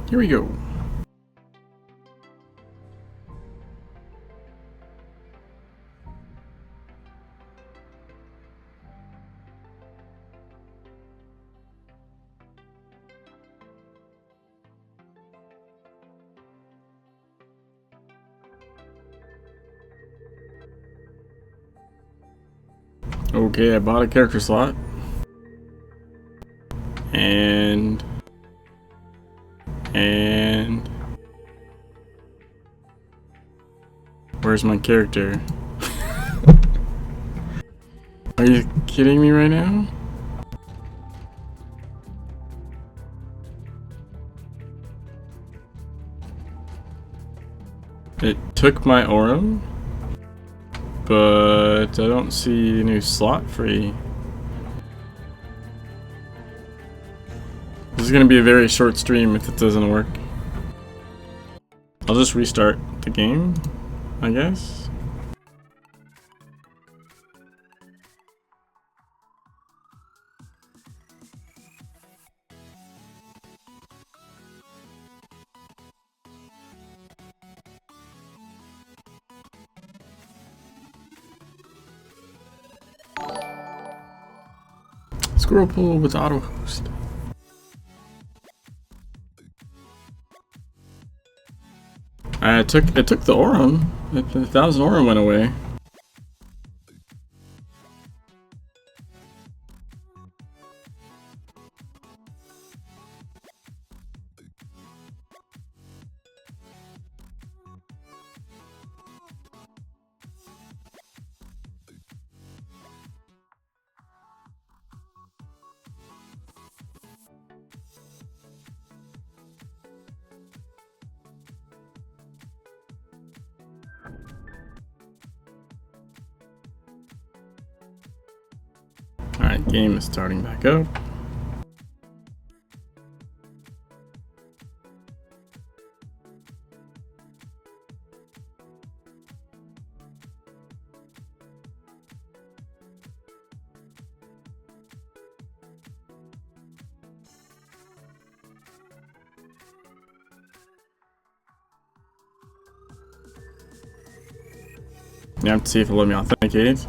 Here we go. Okay, I bought a character slot. And where's my character? Are you kidding me right now? It took my Aurum, but I don't see a new slot free. This is gonna be a very short stream if it doesn't work. I'll just restart the game, I guess. Squirrel pool with auto host. It took the Aurum. The 1,000 Aurum went away. Alright, game is starting back up. You have to see if it'll let me authenticate.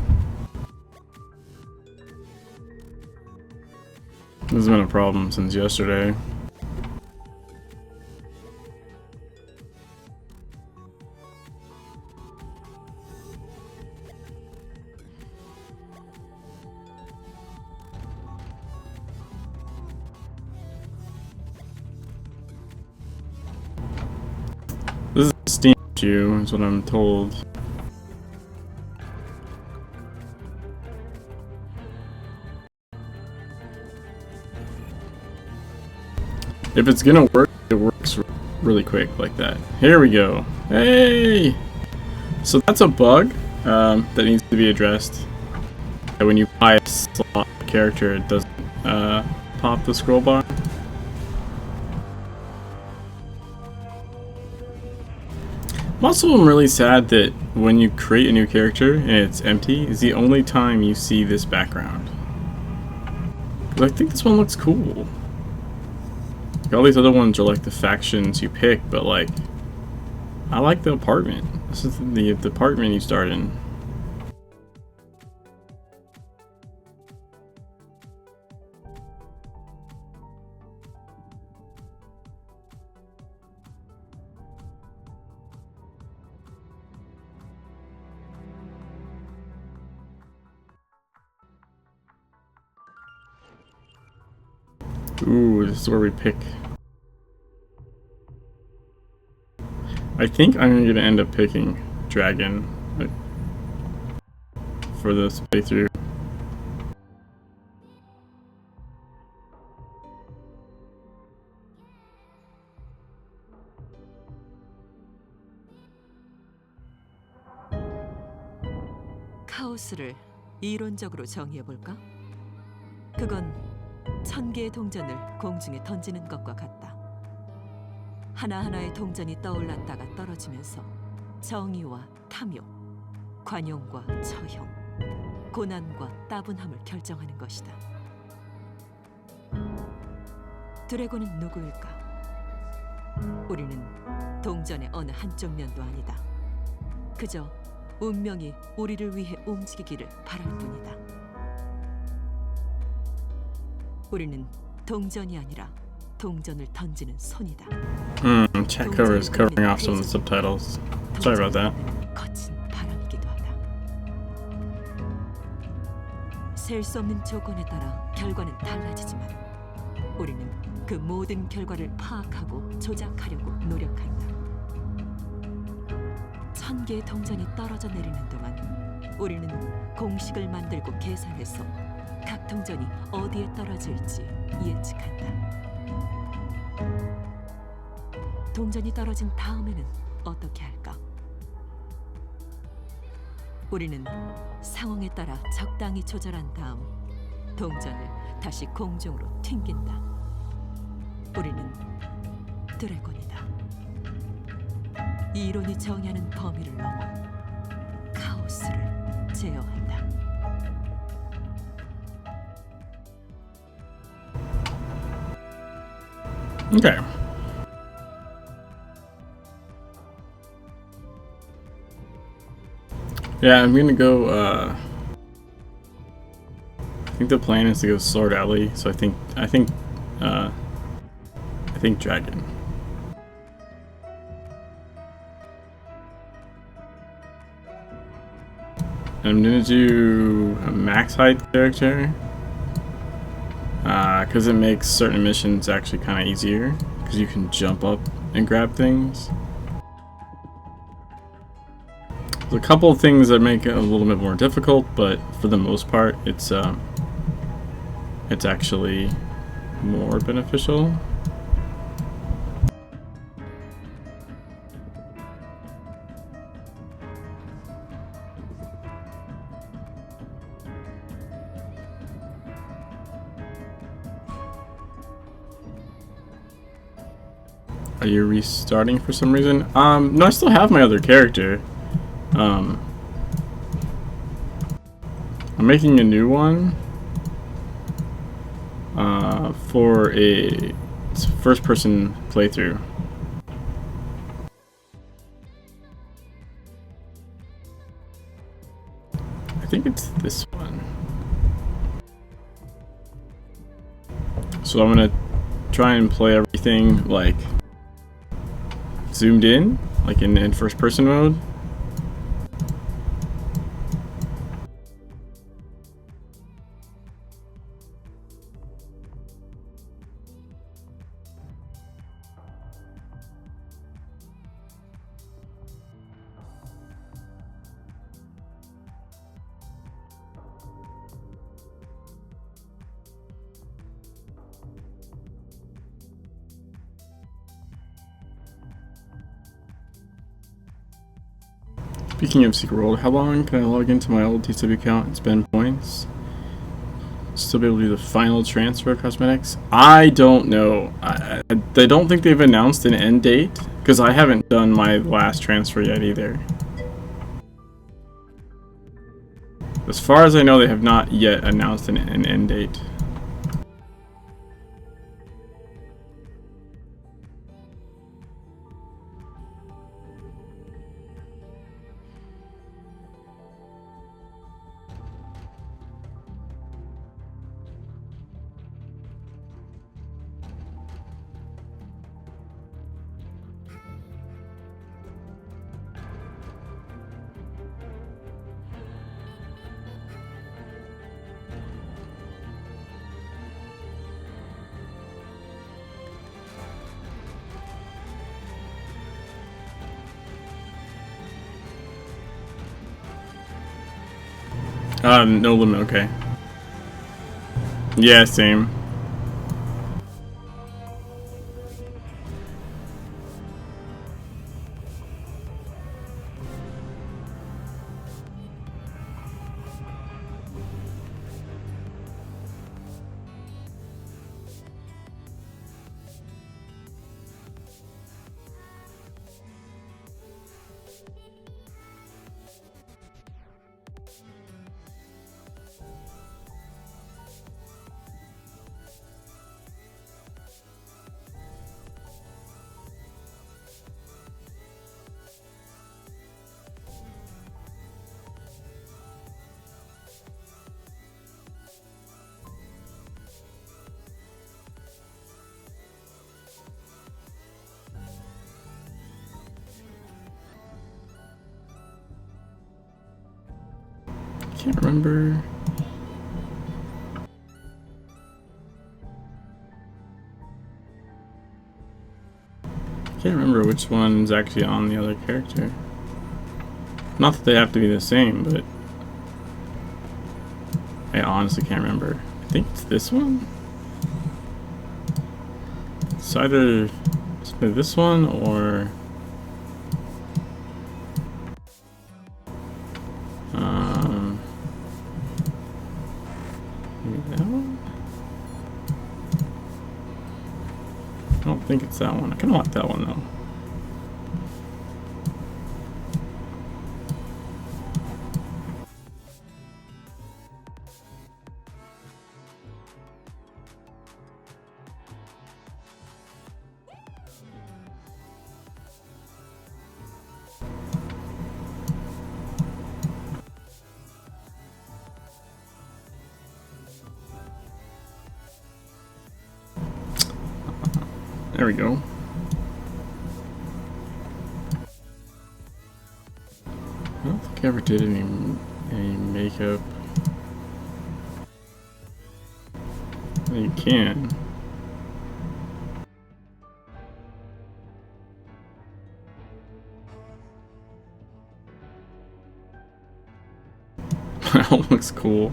This has been a problem since yesterday. This is a Steam issue, is what I'm told. If it's gonna work, it works really quick like that. Here we go. Hey! So that's a bug that needs to be addressed. When you buy a slot character, it doesn't pop the scroll bar. I'm also really sad that when you create a new character and it's empty, is the only time you see this background. 'Cause I think this one looks cool. All these other ones are like the factions you pick, but like, I like the apartment. This is the apartment you start in. Ooh, this is where we pick. I think I'm gonna end up picking Dragon for this playthrough. 카오스를 이론적으로 정의해볼까? 그건 1000개의 동전을 공중에 던지는 것과 같다. 하나하나의 동전이 떠올랐다가 떨어지면서 정의와 탐욕, 관용과 처형, 고난과 따분함을 결정하는 것이다. 드래곤은 누구일까? 우리는 동전의 어느 한쪽 면도 아니다. 그저 운명이 우리를 위해 움직이기를 바랄 뿐이다. 우리는 동전이 아니라 동전을 던지는 손이다. Chat cover is covering off some of the subtitles. Sorry about that. 거친 바람이기도 하다. 셀 수 없는 조건에 따라 결과는 달라지지만 우리는 그 모든 결과를 파악하고 조작하려고 노력한다. 1000개의 동전이 떨어져 내리는 동안 우리는 공식을 만들고 계산해서 각 동전이 어디에 떨어질지 예측한다. 동전이 떨어진 다음에는 어떻게 할까? 우리는 상황에 따라 적당히 조절한 다음 동전을 다시 공중으로 튕긴다. 우리는 드래곤이다. 이론이 정의하는 범위를 넘어 카오스를 제어한다. Okay. Yeah, I'm gonna go, I think the plan is to go Sword Alley, so I think Dragon. I'm gonna do a max height character, because it makes certain missions actually kind of easier, because you can jump up and grab things. There's a couple of things that make it a little bit more difficult, but for the most part, it's actually more beneficial. Are you restarting for some reason? No, I still have my other character. I'm making a new one for a first-person playthrough. I think it's this one. So I'm gonna try and play everything like zoomed in, like in first-person mode. Speaking of Secret World, how long can I log into my old TW account and spend points? Still be able to do the final transfer of cosmetics? I don't know. I don't think they've announced an end date, because I haven't done my last transfer yet either. As far as I know, they have not yet announced an end date. No limit, okay. Yeah, same. Can't remember. Can't remember which one's actually on the other character. Not that they have to be the same, but I honestly can't remember. I think it's this one. It's either this one or maybe that one. I don't think it's that one. I kind of like that one though. There we go. I don't think I ever did any makeup. You can. That looks cool.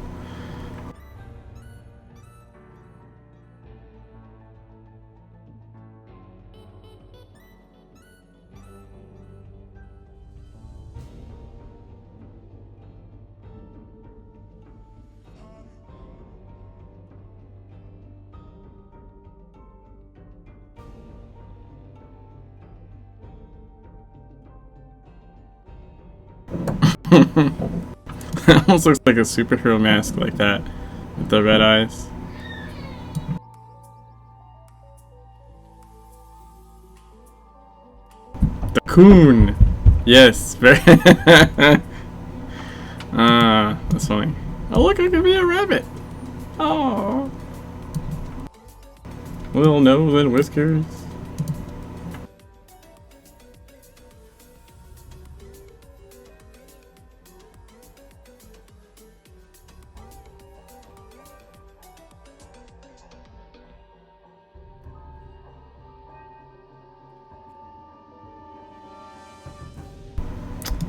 It almost looks like a superhero mask like that with the red eyes. The coon! Yes, very. That's funny. Oh, look, I could be a rabbit! Oh, little nose and whiskers.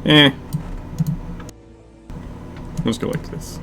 Eh. Let's go like this.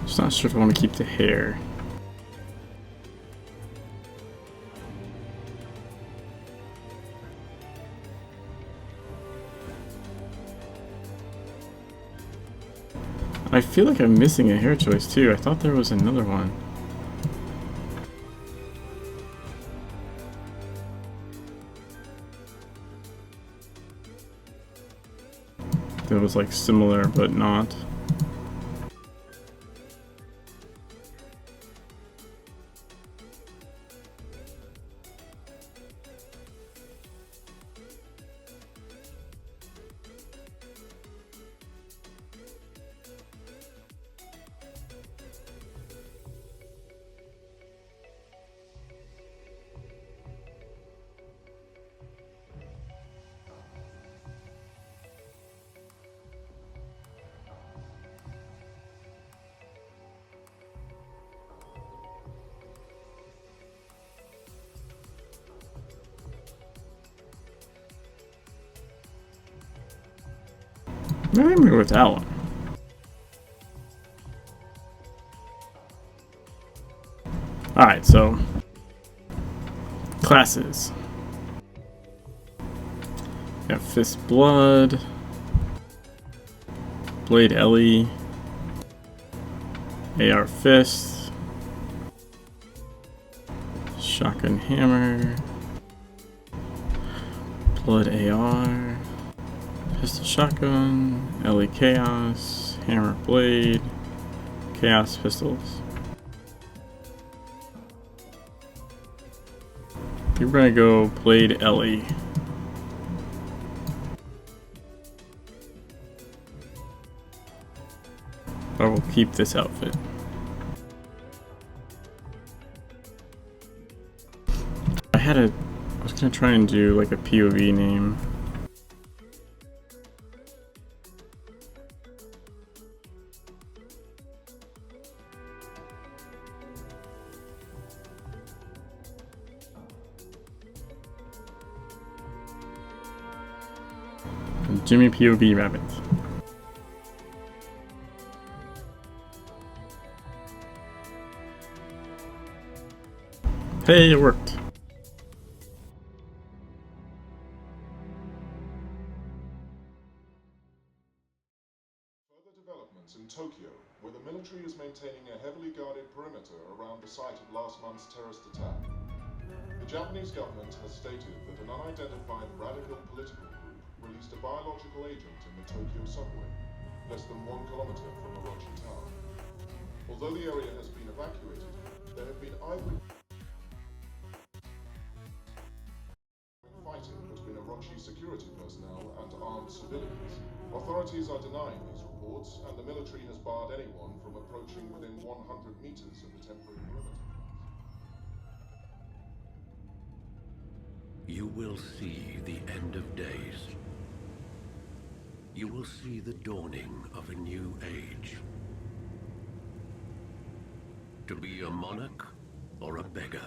Just not sure if I want to keep the hair. I feel like I'm missing a hair choice too. I thought there was another one. That was like similar but not. Maybe I'm gonna go with that one. Alright, so classes. We have Fist Blood, Blade Ellie, AR Fist, Shotgun Hammer, Blood AR, Pistol shotgun, LE chaos, hammer blade, chaos pistols. You're gonna go blade LE. I will keep this outfit. I was gonna try and do like a POV name. Jimmy POV Rabbit. Hey, it worked. Further developments in Tokyo, where the military is maintaining a heavily guarded perimeter around the site of last month's terrorist attack. The Japanese government has stated that an unidentified radical political group released a biological agent in the Tokyo subway, less than 1 kilometer from Orochi Tower. Although the area has been evacuated, there have been eyewitness fighting between Orochi security personnel and armed civilians. Authorities are denying these reports, and the military has barred anyone from approaching within 100 meters of the temporary perimeter. You will see the end of days. You will see the dawning of a new age. To be a monarch or a beggar.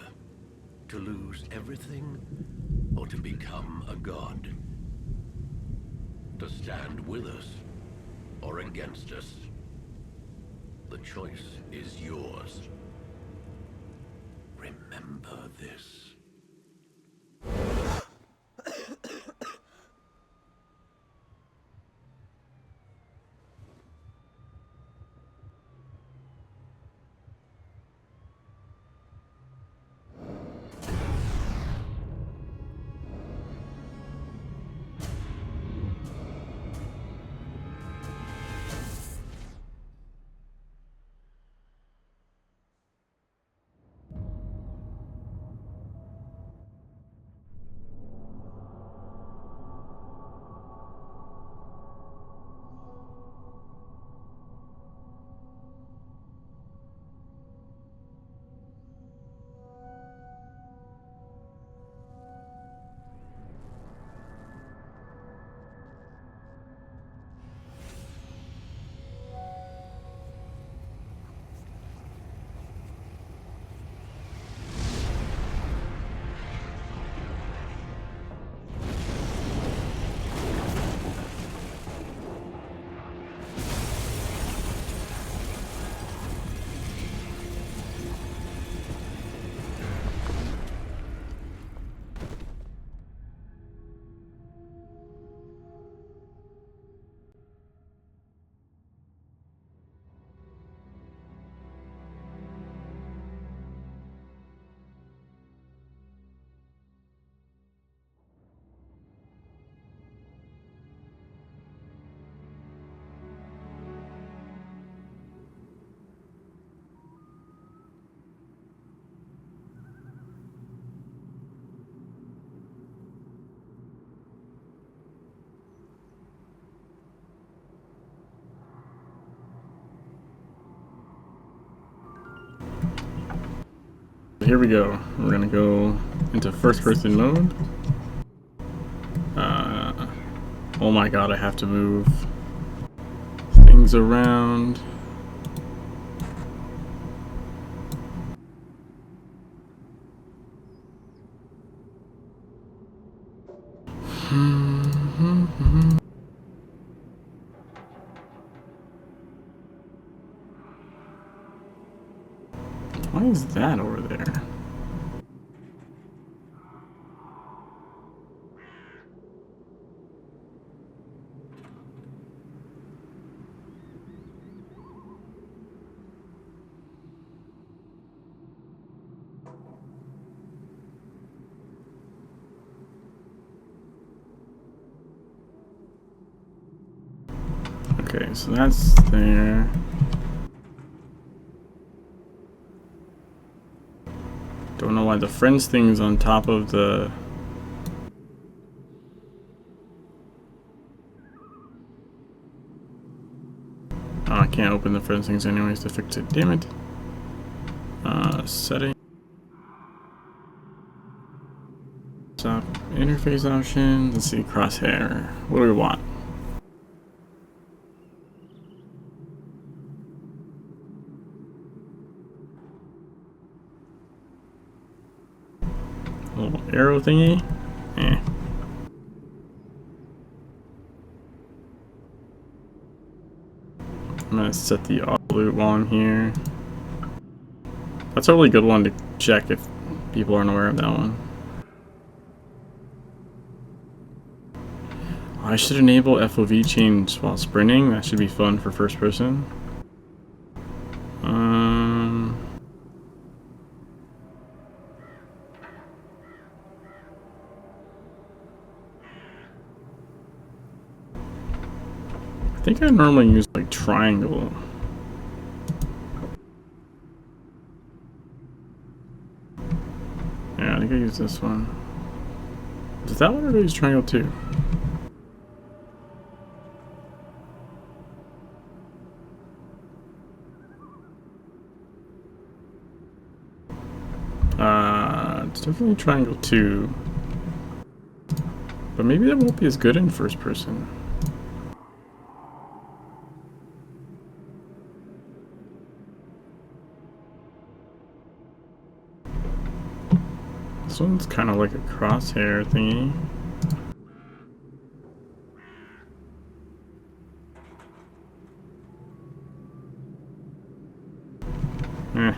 To lose everything or to become a god. To stand with us or against us. The choice is yours. Remember this. Here we go. We're gonna go into first-person mode. Oh my god, I have to move things around. Why is that over there? Okay, so that's there. Don't know why the friends thing's on top of the... Oh, I can't open the friends things anyways to fix it. Damn it. Setting. Stop. Interface options. Let's see. Crosshair. What do we want? A little arrow thingy. Eh. I'm gonna set the auto loot while I'm here. That's a really good one to check if people aren't aware of that one. I should enable FOV change while sprinting. That should be fun for first person. I think I normally use like triangle. Yeah, I think I use this one. Is that one or do I use triangle too? It's definitely triangle 2. But maybe that won't be as good in first person. This one's kind of like a crosshair thingy. Eh.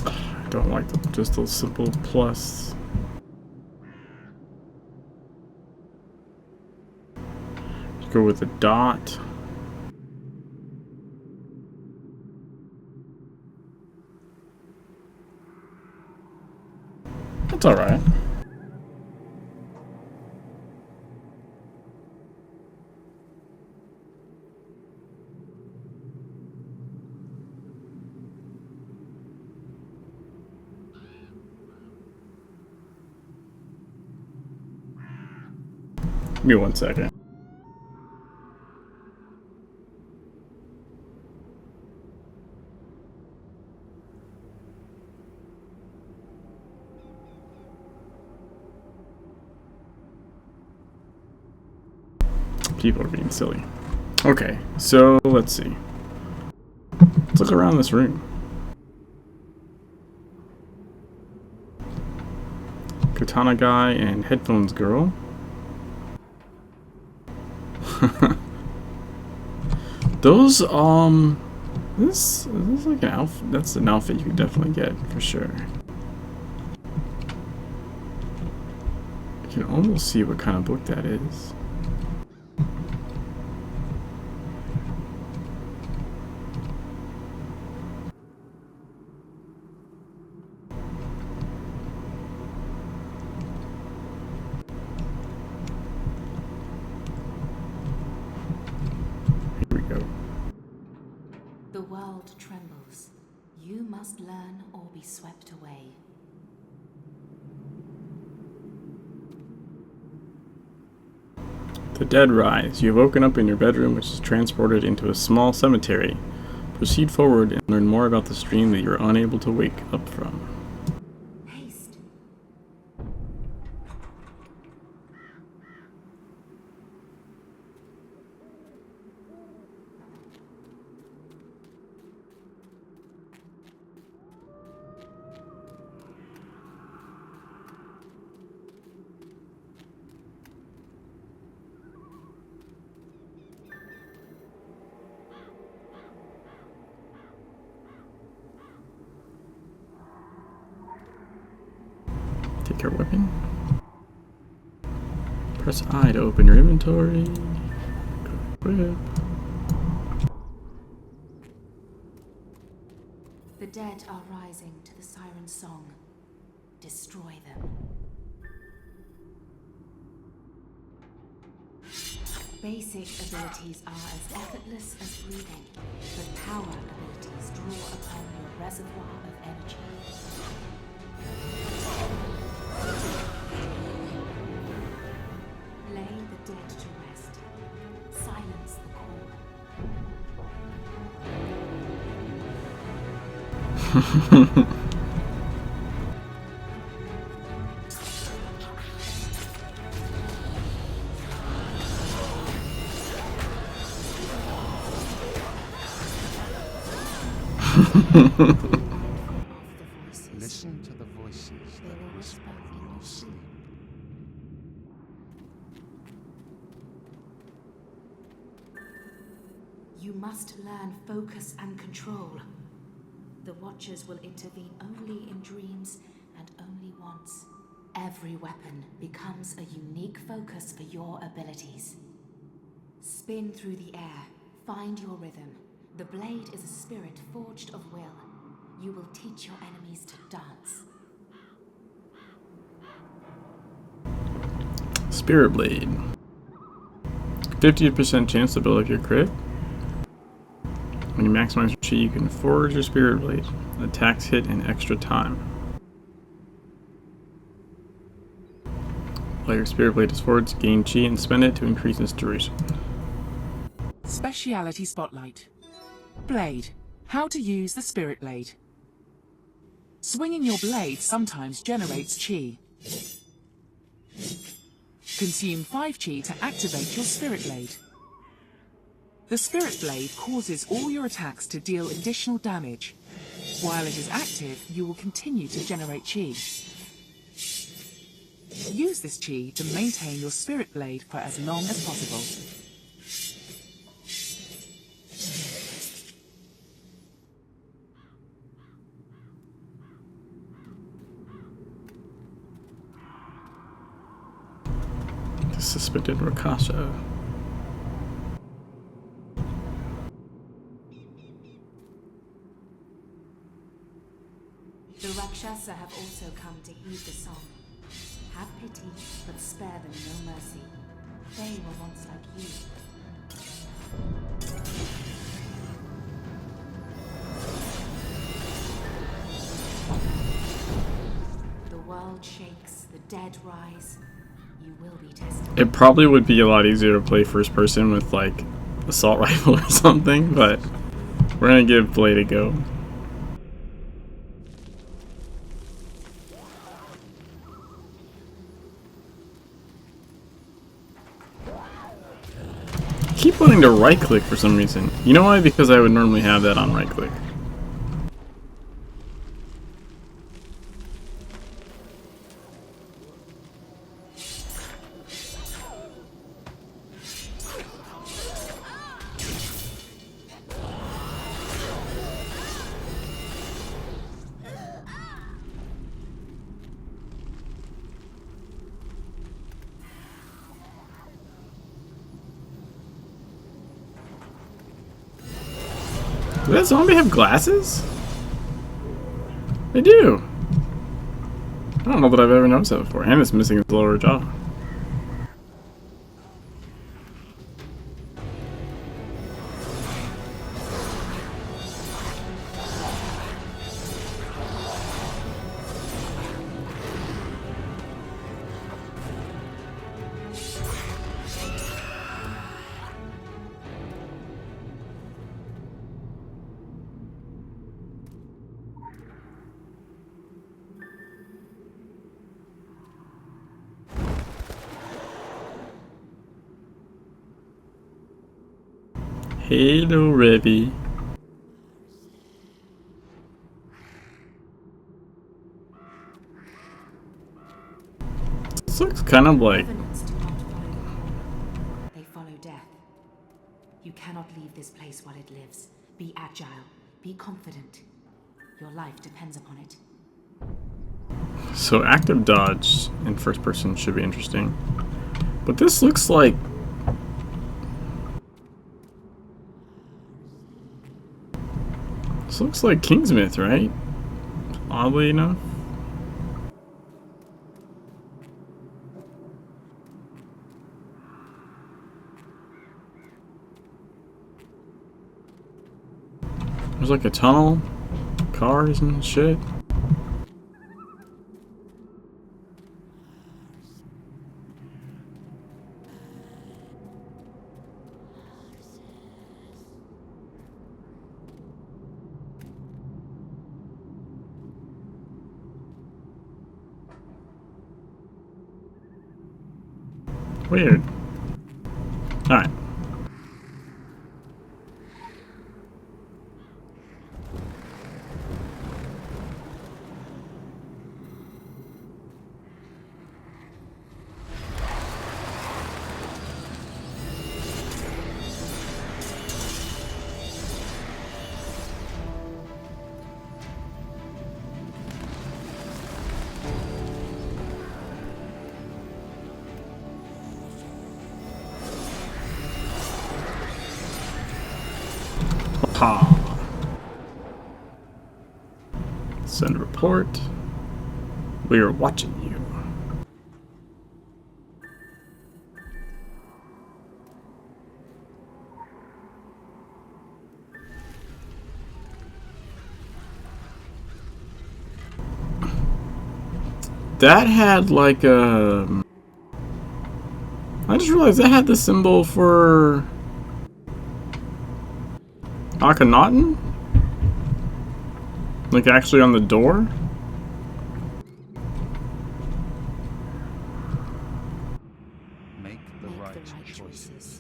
I don't like just a simple plus. Go with a dot. That's alright. Give me 1 second. People are being silly. Okay, so let's see. Let's look around this room. Katana guy and headphones girl. Those this is like an outfit. That's an outfit you could definitely get for sure. You can almost see what kind of book that is. The world trembles. You must learn or be swept away. The dead rise. You have woken up in your bedroom, which is transported into a small cemetery. Proceed forward and learn more about the stream that you are unable to wake up from. Haste. Take your weapon. Press I to open your inventory. Equip. The dead are rising to the siren song. Destroy them. Basic abilities are as effortless as breathing, but power abilities draw upon your reservoir of energy. Lay the dead to rest. Silence the call. Listen to the voices that whisper in your sleep. You must learn focus and control. The Watchers will intervene only in dreams and only once. Every weapon becomes a unique focus for your abilities. Spin through the air, find your rhythm. The blade is a spirit forged of will. You will teach your enemies to dance. Spirit Blade. 50% chance to build up your crit. When you maximize your chi, you can forge your Spirit Blade. Attacks hit in extra time. While your Spirit Blade is forged, gain chi and spend it to increase its duration. Speciality Spotlight. Blade. How to use the Spirit Blade. Swinging your blade sometimes generates chi. Consume 5 chi to activate your Spirit Blade. The Spirit Blade causes all your attacks to deal additional damage. While it is active, you will continue to generate chi. Use this chi to maintain your Spirit Blade for as long as possible. Suspected Rakasha. The Rakshasa have also come to heed the song. Have pity, but spare them no mercy. They were once like you. The world shakes, the dead rise. You will be tested. It probably would be a lot easier to play first person with like assault rifle or something, but we're gonna give Blade a go. I keep wanting to right click for some reason. You know why? Because I would normally have that on right click. Does that zombie have glasses? They do. I don't know that I've ever noticed that before. And it's missing its lower jaw. Hello, Revy. This looks kind of like... Revenants do not follow the call. They follow death. You cannot leave this place while it lives. Be agile. Be confident. Your life depends upon it. So active dodge in first person should be interesting. But this looks like... This looks like Kingsmith, right? Oddly enough. There's like a tunnel, cars and shit. Weird. Alright. Ha. Send a report. We are watching you. That had like a... I just realized that had the symbol for Akhenaten? Like actually on the door? Make the right choices.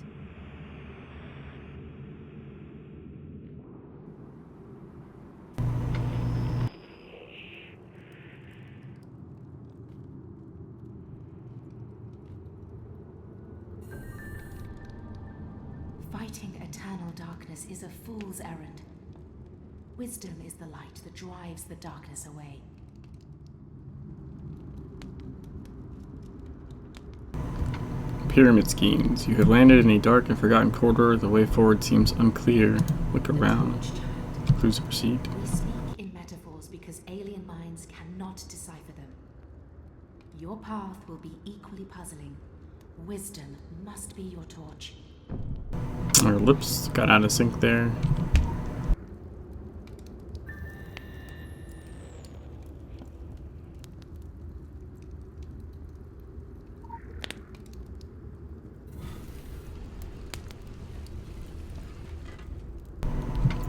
Fighting eternal darkness is a fool's errand. Wisdom is the light that drives the darkness away. Pyramid schemes. You have landed in a dark and forgotten corridor. The way forward seems unclear. Look around. Clues to proceed. We speak in metaphors because alien minds cannot decipher them. Your path will be equally puzzling. Wisdom must be your torch. Our lips got out of sync there.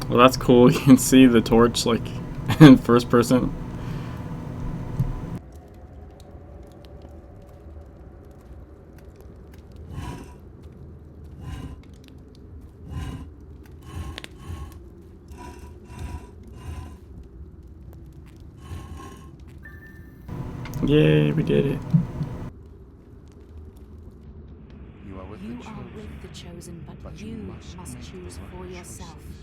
Well, that's cool. You can see the torch like in first person. Yay, we did it. You are with You the are chosen, with the chosen, but you must make choose the for right yourself. choices.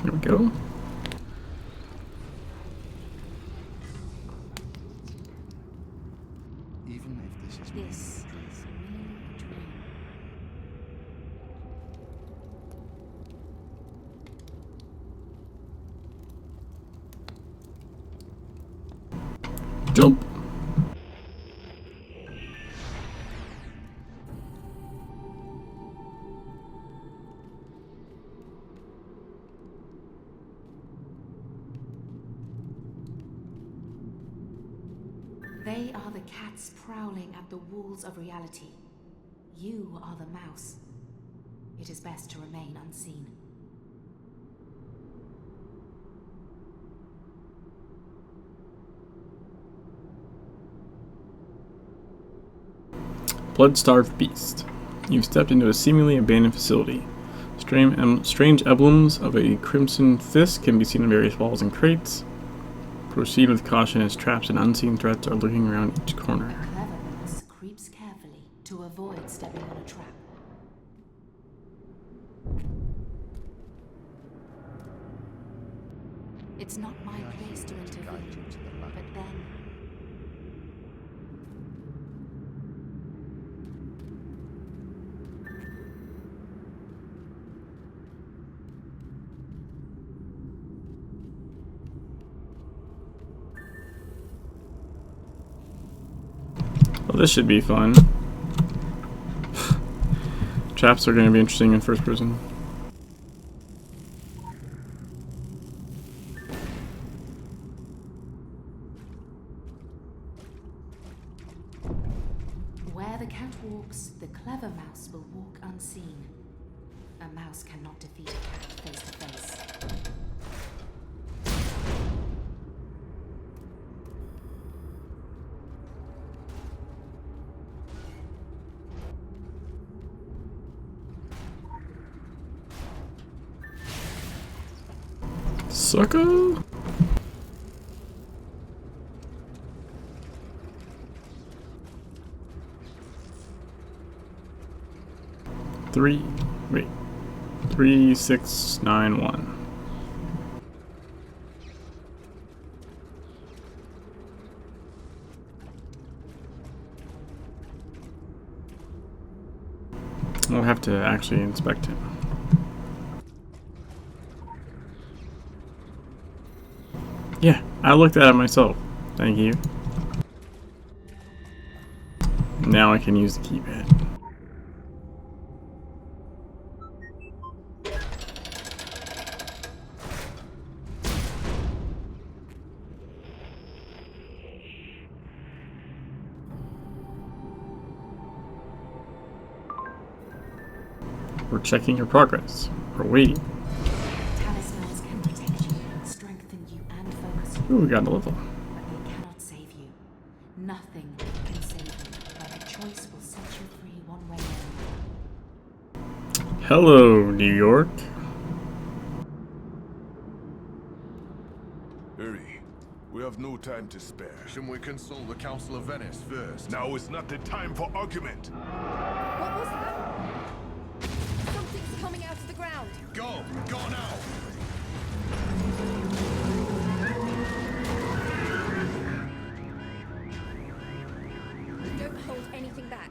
There we go. Even if this is merely This a dream. is merely a dream. Jump. They are the cats prowling at the walls of reality. You are the mouse. It is best to remain unseen. Blood-starved beast. You've stepped into a seemingly abandoned facility. Strange emblems of a crimson fist can be seen on various walls and crates. Proceed with caution as traps and unseen threats are lurking around each corner. The clever mouse creeps carefully to avoid stepping on a trap. It's not my place to intervene, but then... Well, this should be fun. Traps are going to be interesting in first person. Where the cat walks, the clever mouse will walk unseen. A mouse cannot defeat a cat face to face. Sucker? Wait. 3691. I'll have to actually inspect him. Yeah, I looked at it myself. Thank you. Now I can use the keypad. We're checking your progress. We're waiting. Talismans can protect you, strengthen you, and focus you. Ooh, we got a level. But they cannot save you. Nothing can save you, but a choice will set you free one way or another. Hello, New York. Hurry. We have no time to spare. Shouldn't we consult the Council of Venice first? Now is not the time for argument. What was that? Something's coming out of the ground. Go! Go now! Don't hold anything back.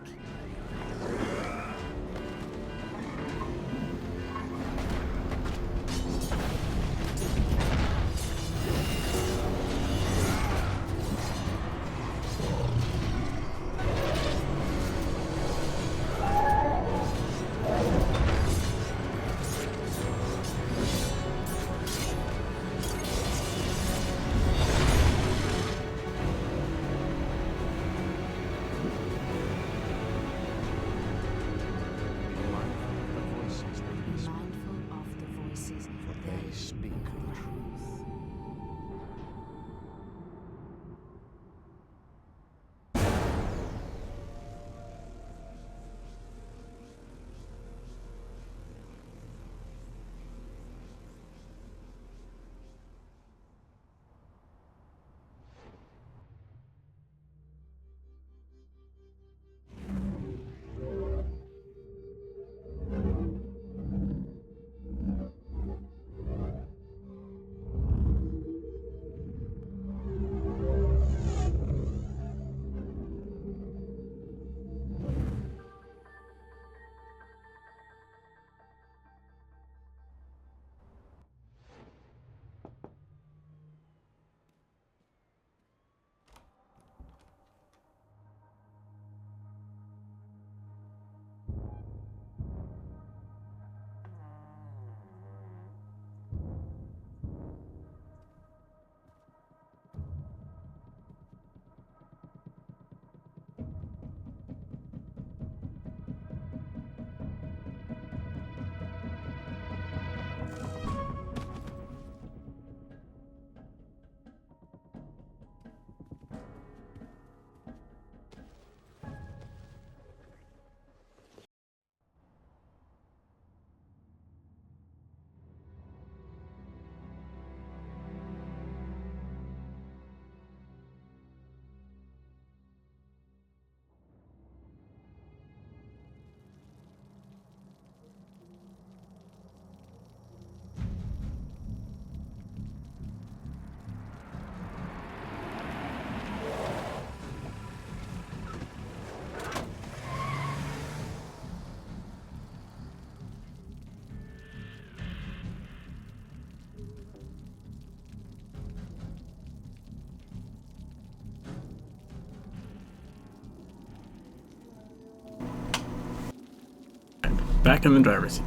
Back in the driver's seat.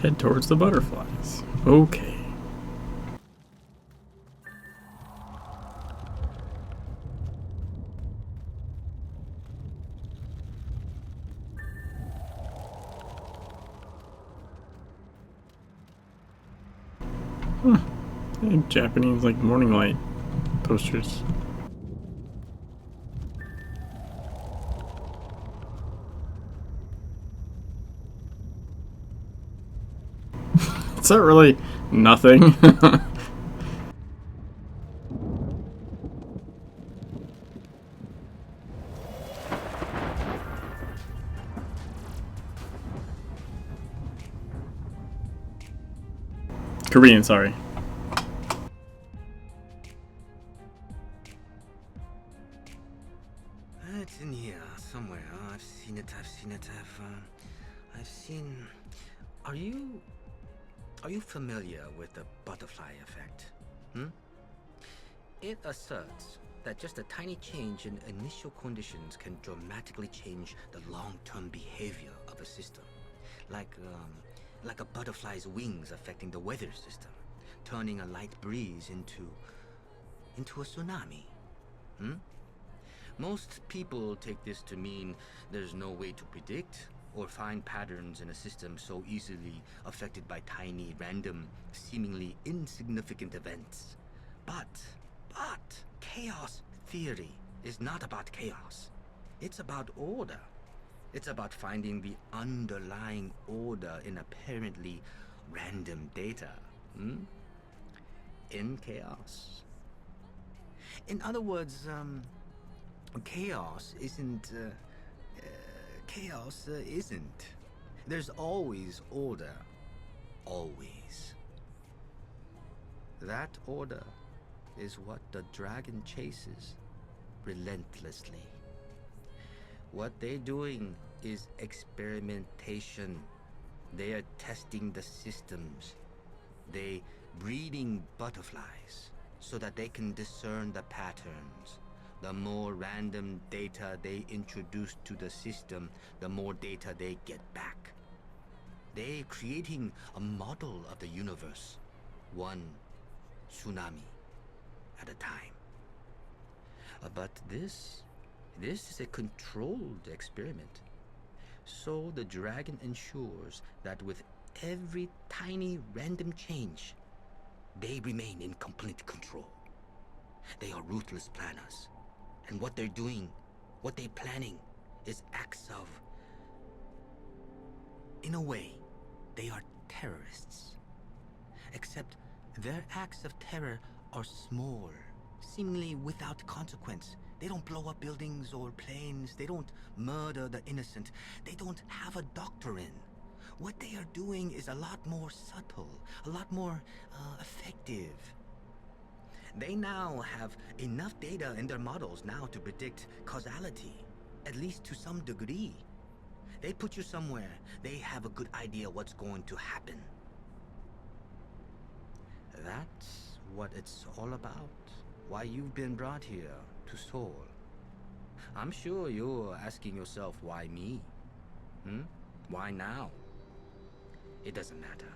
Head towards the butterflies. Okay. Huh. Japanese, like, morning light posters. Is that really nothing? Korean, sorry. It's in here somewhere. I've seen it. I've seen. Are you familiar with the butterfly effect? It asserts that just a tiny change in initial conditions can dramatically change the long-term behavior of a system, like a butterfly's wings affecting the weather system, turning a light breeze into a tsunami. Most people take this to mean there's no way to predict or find patterns in a system so easily affected by tiny, random, seemingly insignificant events. But chaos theory is not about chaos. It's about order. It's about finding the underlying order in apparently random data. In chaos. In other words, chaos isn't. Chaos isn't. There's always order. Always. That order is what the dragon chases relentlessly. What they're doing is experimentation. They are testing the systems. They breeding butterflies so that they can discern the patterns. The more random data they introduce to the system, the more data they get back. They're creating a model of the universe, one tsunami at a time. But this is a controlled experiment. So the dragon ensures that with every tiny random change, they remain in complete control. They are ruthless planners. And what they're doing, what they're planning, is acts of... In a way, they are terrorists. Except their acts of terror are small, seemingly without consequence. They don't blow up buildings or planes. They don't murder the innocent. They don't have a doctrine. What they are doing is a lot more subtle, a lot more effective. They now have enough data in their models now to predict causality, at least to some degree. They put you somewhere, they have a good idea what's going to happen. That's what it's all about. Why you've been brought here to Seoul. I'm sure you're asking yourself, why me? Why now? It doesn't matter.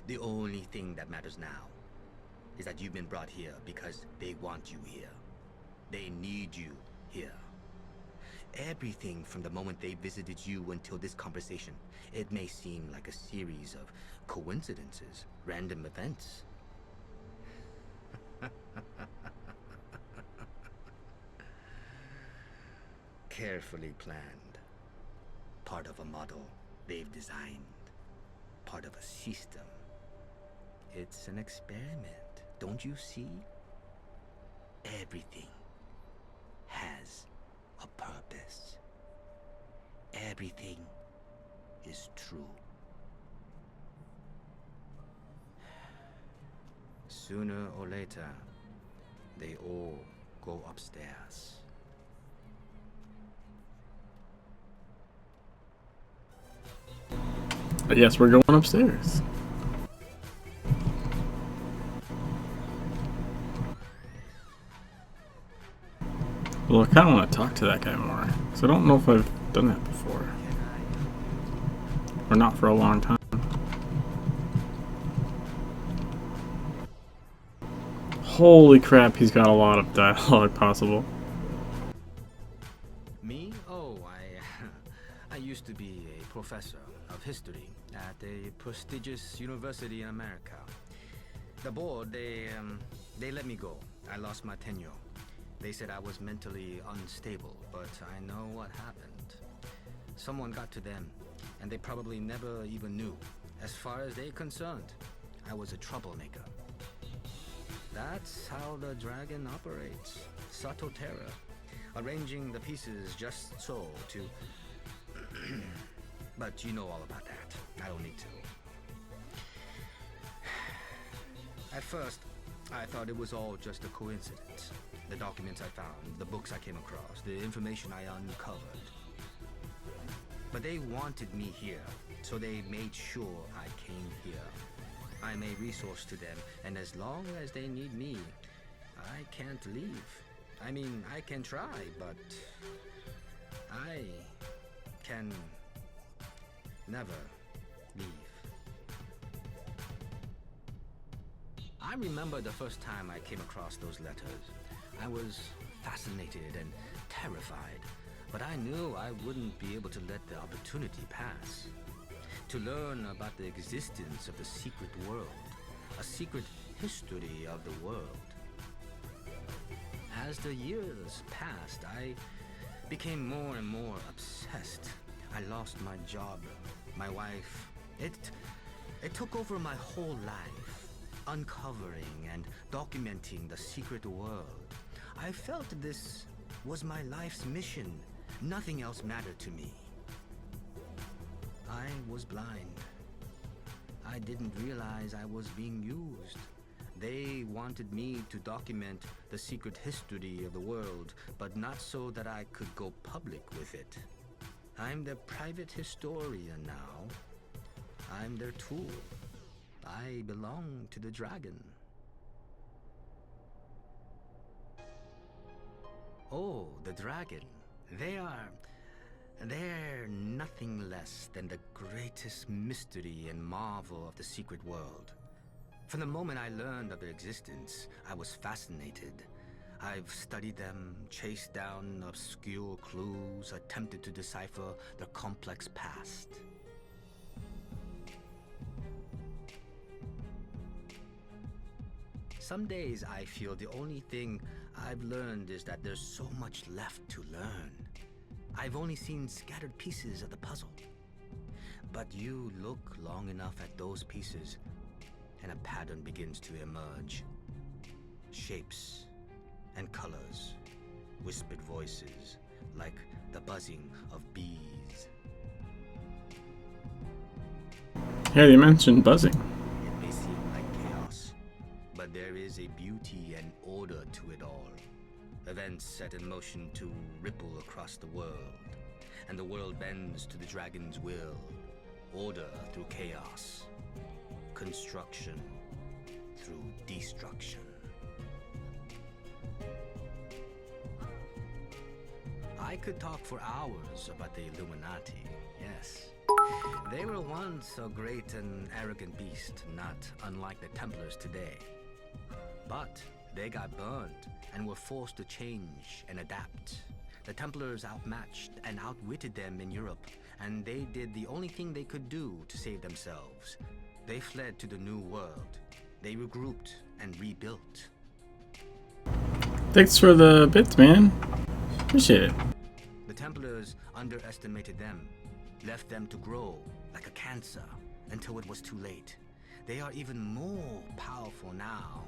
The only thing that matters now is that you've been brought here because they want you here. They need you here. Everything from the moment they visited you until this conversation, it may seem like a series of coincidences, random events. Carefully planned. Part of a model they've designed. Part of a system. It's an experiment. Don't you see? Everything has a purpose. Everything is true. Sooner or later, they all go upstairs. Yes, we're going upstairs. Well, I kind of want to talk to that guy more. So I don't know if I've done that before. Or not for a long time. Holy crap, he's got a lot of dialogue possible. Me? Oh, I used to be a professor of history at a prestigious university in America. The board, they let me go. I lost my tenure. They said I was mentally unstable, but I know what happened. Someone got to them, and they probably never even knew. As far as they're concerned, I was a troublemaker. That's how the dragon operates. Subtle terror. Arranging the pieces just so to... But you know all about that. I don't need to. At first, I thought it was all just a coincidence. The documents I found, the books I came across, the information I uncovered. But they wanted me here, so they made sure I came here. I'm a resource to them, and as long as they need me, I can't leave. I mean, I can try, but I can never leave. I remember the first time I came across those letters. I was fascinated and terrified, but I knew I wouldn't be able to let the opportunity pass. To learn about the existence of the secret world, a secret history of the world. As the years passed, I became more and more obsessed. I lost my job, my wife. It took over my whole life, uncovering and documenting the secret world. I felt this was my life's mission. Nothing else mattered to me. I was blind. I didn't realize I was being used. They wanted me to document the secret history of the world, but not so that I could go public with it. I'm their private historian now. I'm their tool. I belong to the dragon. Oh, the dragon. They're nothing less than the greatest mystery and marvel of the secret world. From the moment I learned of their existence, I was fascinated. I've studied them, chased down obscure clues, attempted to decipher their complex past. Some days I feel the only thing I've learned is that there's so much left to learn. I've only seen scattered pieces of the puzzle. But you look long enough at those pieces, and a pattern begins to emerge. Shapes and colors, whispered voices, like the buzzing of bees. Yeah, you mentioned buzzing. It may seem like chaos, but there is a beauty and order to it all. Events set in motion to ripple across the world, and the world bends to the dragon's will. Order through chaos. Construction through destruction. I could talk for hours about the Illuminati, yes. They were once a great and arrogant beast, not unlike the Templars today. But they got burned and were forced to change and adapt. The Templars outmatched and outwitted them in Europe, and they did the only thing they could do to save themselves. They fled to the New World. They regrouped and rebuilt. Thanks for the bits, man. Appreciate it. The Templars underestimated them, left them to grow like a cancer until it was too late. They are even more powerful now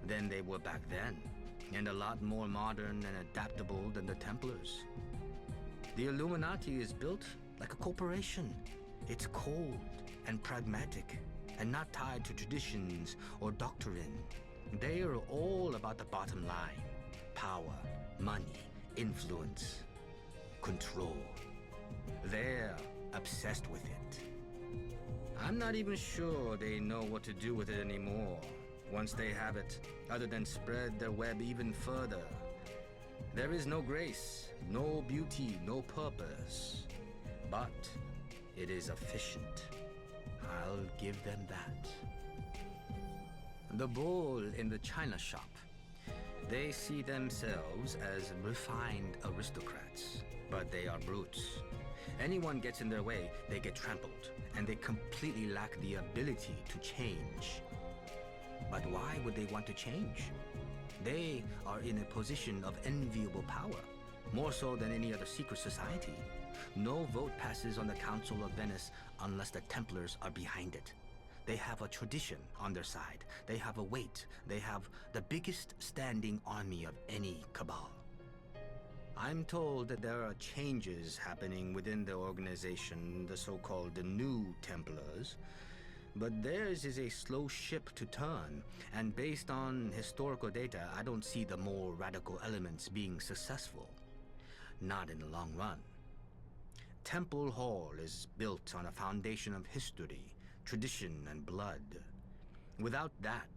than they were back then, and a lot more modern and adaptable than the Templars. The Illuminati is built like a corporation. It's cold and pragmatic, and not tied to traditions or doctrine. They are all about the bottom line: power, money, influence, control. They're obsessed with it. I'm not even sure they know what to do with it anymore once they have it, other than spread their web even further. There is no grace, no beauty, no purpose. But it is efficient. I'll give them that. The bull in the china shop. They see themselves as refined aristocrats, but they are brutes. Anyone gets in their way, they get trampled, and they completely lack the ability to change. But why would they want to change? They are in a position of enviable power, more so than any other secret society. No vote passes on the Council of Venice unless the Templars are behind it. They have a tradition on their side. They have a weight. They have the biggest standing army of any cabal. I'm told that there are changes happening within the organization, the so-called New Templars. But theirs is a slow ship to turn, and based on historical data, I don't see the more radical elements being successful. Not in the long run. Temple Hall is built on a foundation of history, tradition, and blood. Without that,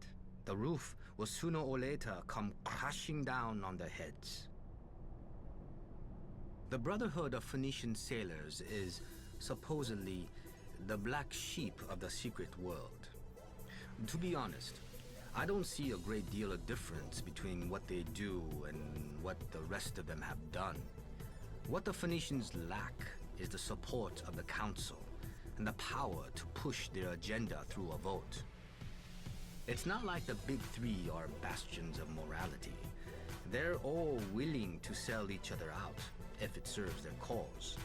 the roof will sooner or later come crashing down on their heads. The Brotherhood of Phoenician Sailors is supposedly the black sheep of the secret world. To be honest, I don't see a great deal of difference between what they do and what the rest of them have done. What the Phoenicians lack is the support of the Council and the power to push their agenda through a vote. It's not like the Big Three are bastions of morality. They're all willing to sell each other out if it serves their cause.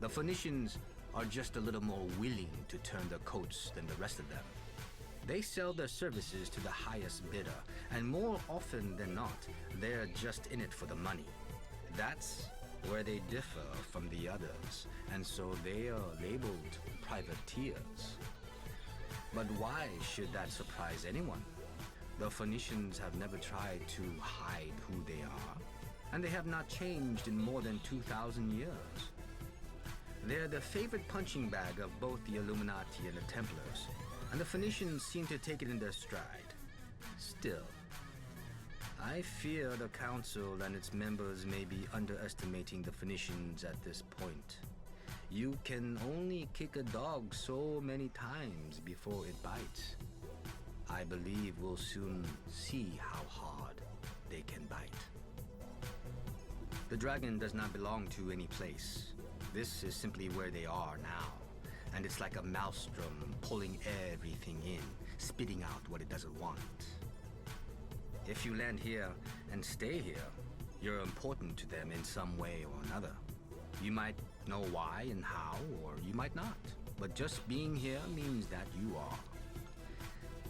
The Phoenicians are just a little more willing to turn their coats than the rest of them. They sell their services to the highest bidder, and more often than not, they're just in it for the money. That's where they differ from the others, and so they are labeled privateers. But why should that surprise anyone? The Phoenicians have never tried to hide who they are, and they have not changed in more than 2,000 years. They're the favorite punching bag of both the Illuminati and the Templars, and the Phoenicians seem to take it in their stride. Still, I fear the Council and its members may be underestimating the Phoenicians at this point. You can only kick a dog so many times before it bites. I believe we'll soon see how hard they can bite. The dragon does not belong to any place. This is simply where they are now, and it's like a maelstrom pulling everything in, spitting out what it doesn't want. If you land here and stay here, you're important to them in some way or another. You might know why and how, or you might not, but just being here means that you are.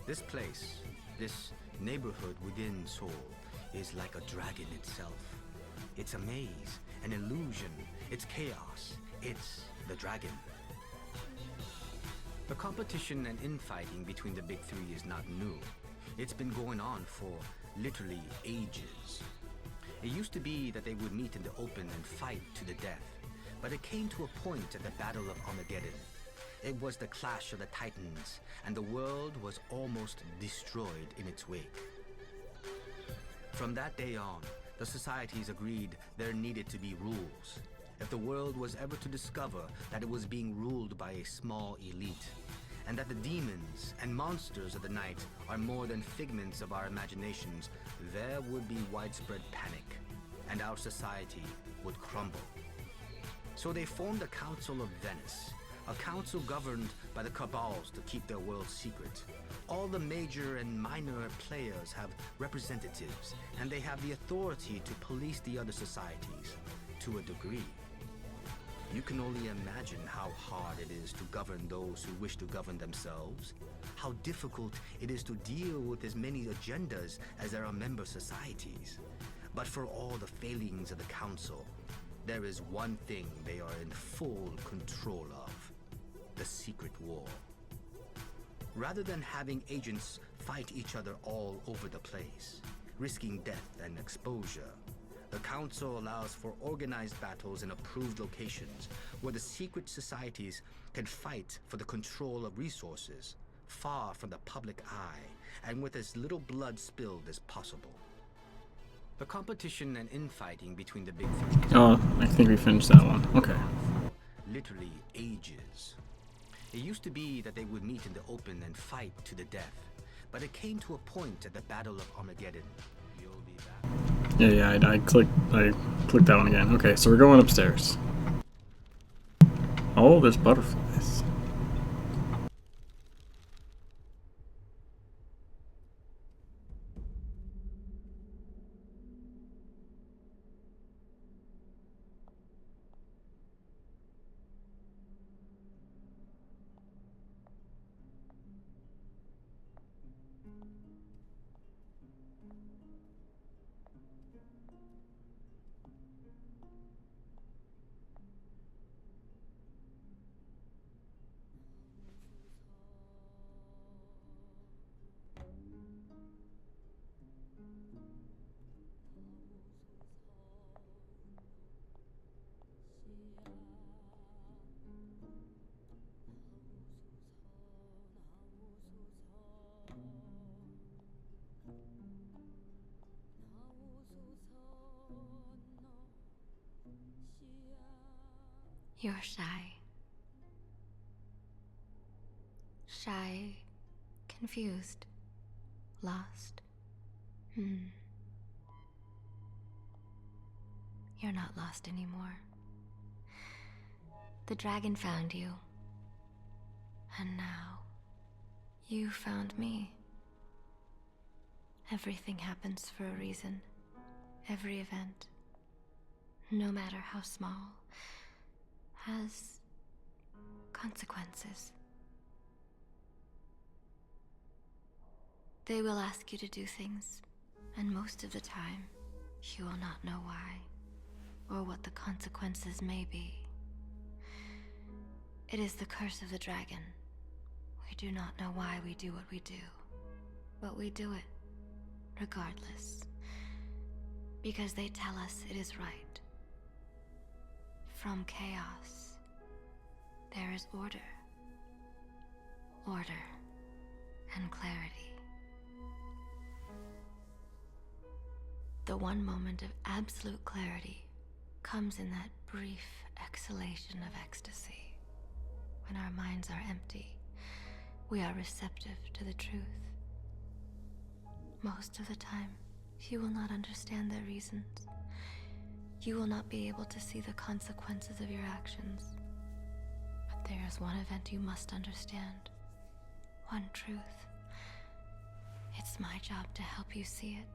This place, this neighborhood within Seoul, is like a dragon itself. It's a maze, an illusion, it's chaos, it's the dragon. The competition and infighting between the Big Three is not new. It's been going on for literally ages. It used to be that they would meet in the open and fight to the death, but it came to a point at the Battle of Armageddon. It was the clash of the Titans, and the world was almost destroyed in its wake. From that day on, the societies agreed there needed to be rules. If the world was ever to discover that it was being ruled by a small elite, and that the demons and monsters of the night are more than figments of our imaginations, there would be widespread panic, and our society would crumble. So they formed the Council of Venice, a council governed by the cabals to keep their world secret. All the major and minor players have representatives, and they have the authority to police the other societies, to a degree. You can only imagine how hard it is to govern those who wish to govern themselves, how difficult it is to deal with as many agendas as there are member societies. But for all the failings of the Council, there is one thing they are in full control of: the secret war. Rather than having agents fight each other all over the place, risking death and exposure, the Council allows for organized battles in approved locations where the secret societies can fight for the control of resources, far from the public eye and with as little blood spilled as possible. The competition and infighting between the big three. Oh, I think we finished that one. Okay. Literally ages. It used to be that they would meet in the open and fight to the death, but it came to a point at the Battle of Armageddon. You'll be back. Yeah, I clicked that one again. Okay, so we're going upstairs. Oh, there's butterflies. You're shy. Shy, confused, lost. You're not lost anymore. The dragon found you. And now, you found me. Everything happens for a reason. Every event, no matter how small, has consequences. They will ask you to do things, and most of the time, you will not know why, or what the consequences may be. It is the curse of the dragon. We do not know why we do what we do, but we do it, regardless, because they tell us it is right. From chaos, there is order. Order and clarity. The one moment of absolute clarity comes in that brief exhalation of ecstasy. When our minds are empty, we are receptive to the truth. Most of the time, you will not understand their reasons. You will not be able to see the consequences of your actions. But there is one event you must understand. One truth. It's my job to help you see it.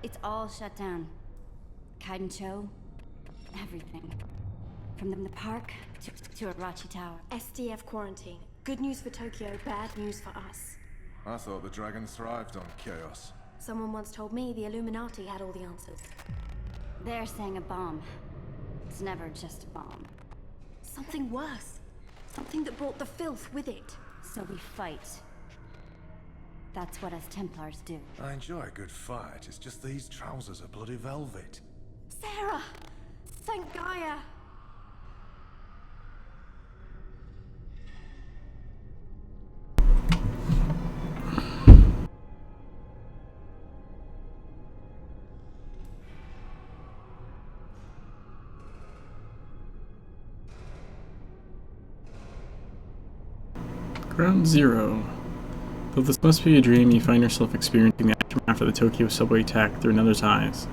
It's all shut down. Kaiden Cho, everything. From the park to Arachi Tower. SDF quarantine. Good news for Tokyo, bad news for us. I thought the dragon thrived on chaos. Someone once told me the Illuminati had all the answers. They're saying a bomb. It's never just a bomb. Something worse. Something that brought the filth with it. So we fight. That's what us Templars do. I enjoy a good fight, it's just these trousers are bloody velvet. Sarah! Thank Gaia! Ground Zero. Though this must be a dream, you find yourself experiencing the aftermath of the Tokyo subway attack through another's eyes.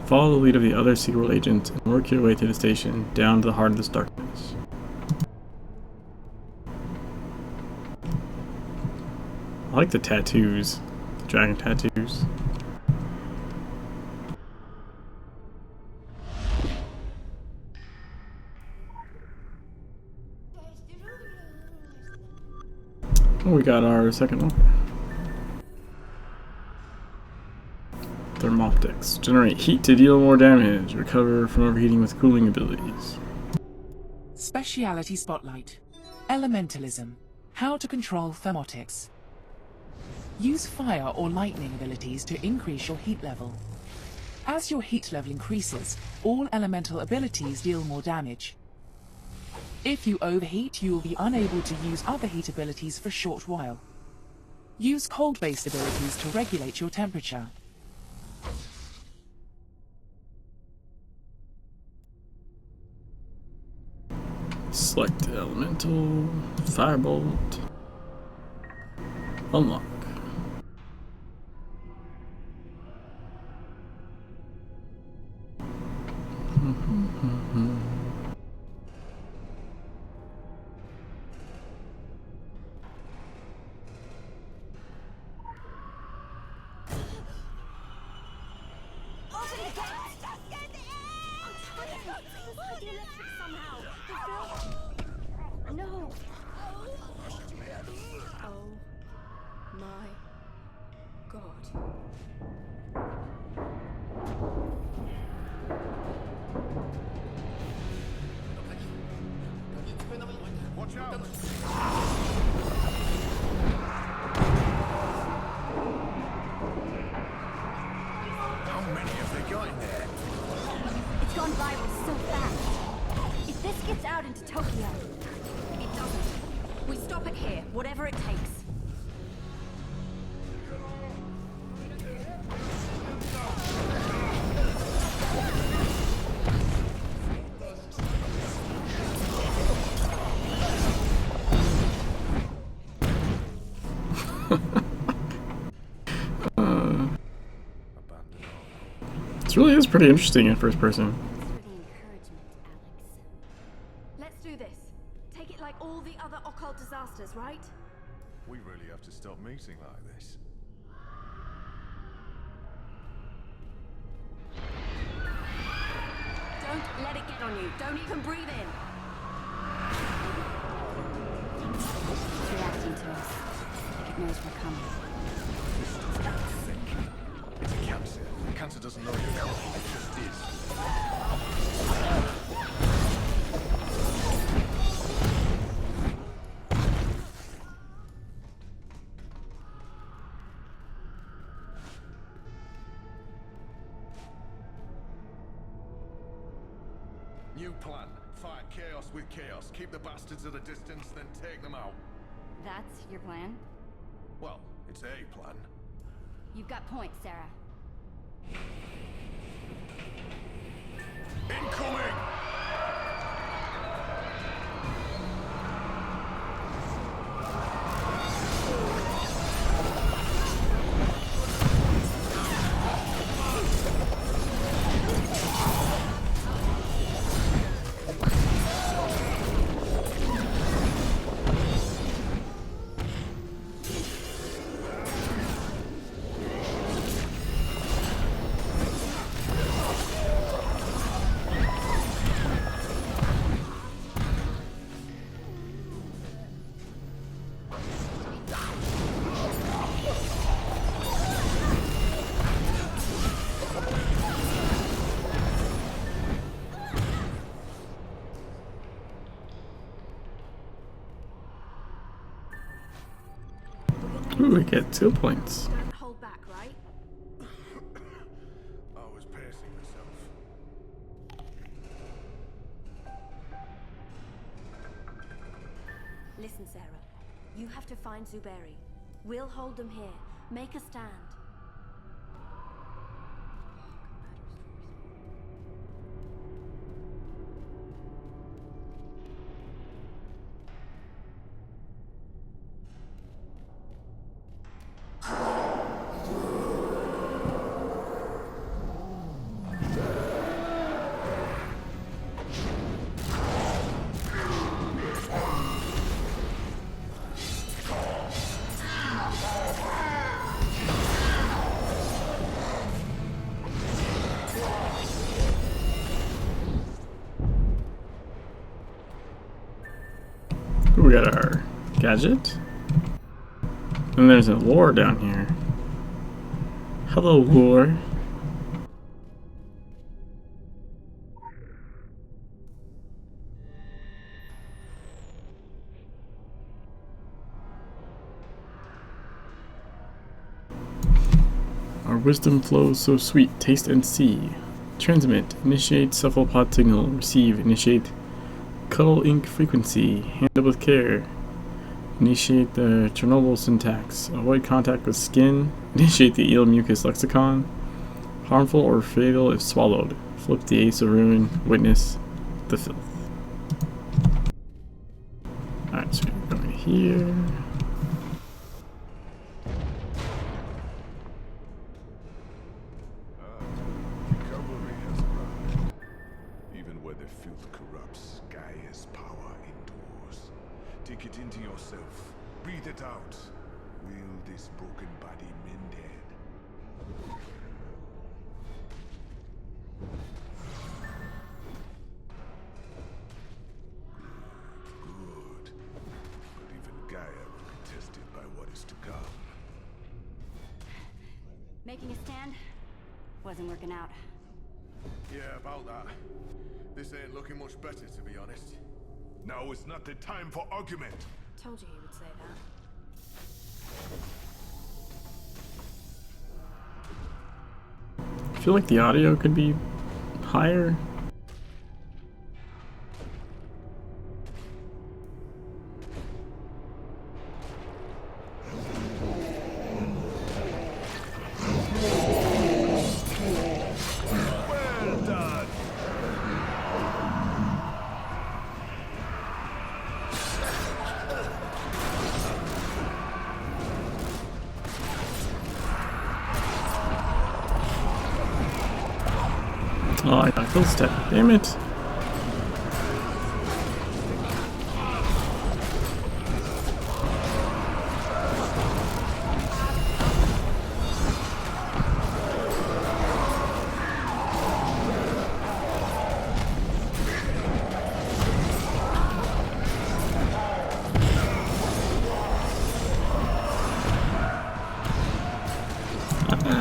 Follow the lead of the other secret agent and work your way to the station, down to the heart of this darkness. I like the tattoos. The dragon tattoos. Oh, we got our second one. Thermoptics. Generate heat to deal more damage. Recover from overheating with cooling abilities. Speciality Spotlight. Elementalism. How to control thermotics. Use fire or lightning abilities to increase your heat level. As your heat level increases, all elemental abilities deal more damage. If you overheat, you will be unable to use other heat abilities for a short while. Use cold-based abilities to regulate your temperature. Select elemental, firebolt, unlock. No! Oh my god. Watch out! How many have they got in there? It's gone viral so fast. If this gets out into Tokyo... It doesn't. We stop it here, whatever it takes. This really is pretty interesting in first person. Let's do this. Take it like all the other occult disasters, right? We really have to stop meeting like this. Don't let it get on you. Don't even breathe in. It's reacting to us. Like it knows we're coming. It's a cancer. Cancer doesn't know you're coming. It just is. New plan. Fight chaos with chaos. Keep the bastards at a distance, then take them out. That's your plan? Well, it's a plan. You've got points, Sarah. Incoming! Ooh, we get 2 points. Don't hold back, right? I was pacing myself. Listen, Sarah. You have to find Zuberi. We'll hold them here. Make a stand. We got our gadget. And there's a lore down here. Hello, lore. Our wisdom flows so sweet, taste and see. Transmit, initiate cephalopod signal, receive, initiate cuddle ink frequency, handle with care. Initiate the Chernobyl syntax, avoid contact with skin, initiate the eel mucus lexicon, harmful or fatal if swallowed, flip the ace of ruin, witness the filth. Alright, so we're going here. Cavalry has arrived. Even where the filth corrupts, Gaia's power endures. Take it into yourself. Breathe it out. Will this broken body mended? Good. But even Gaia will be tested by what is to come. Making a stand wasn't working out. Yeah, about that. This ain't looking much better, to be honest. Now is not the time for argument. Told you he would say that. I feel like the audio could be higher. Well done. Oh, I got kill step. Damn it.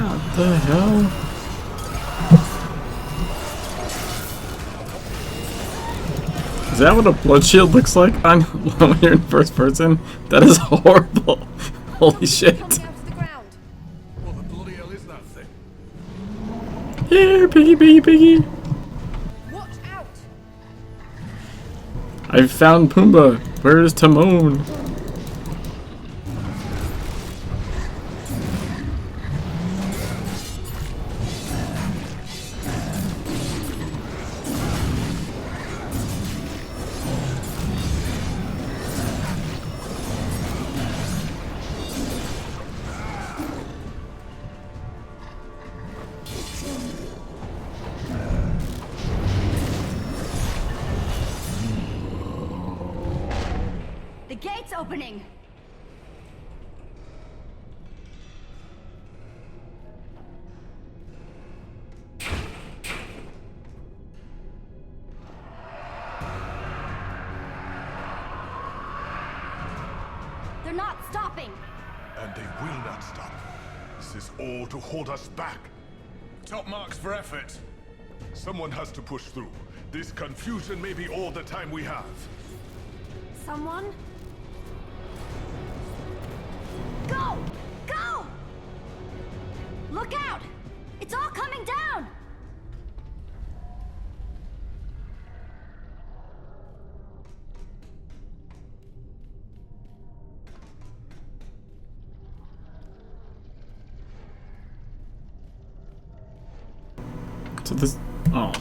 What the hell? Is that what a blood shield looks like on when you're in first person? That is horrible. Holy shit. Coming out of the ground. What the bloody hell is that thing? Here, piggy, piggy, piggy. Watch out! I found Pumbaa. Where is Timon? The gate's opening! They're not stopping! And they will not stop. This is all to hold us back. Top marks for effort. Someone has to push through. This confusion may be all the time we have. Someone? Go! Go! Look out! It's all coming down! So this. Oh.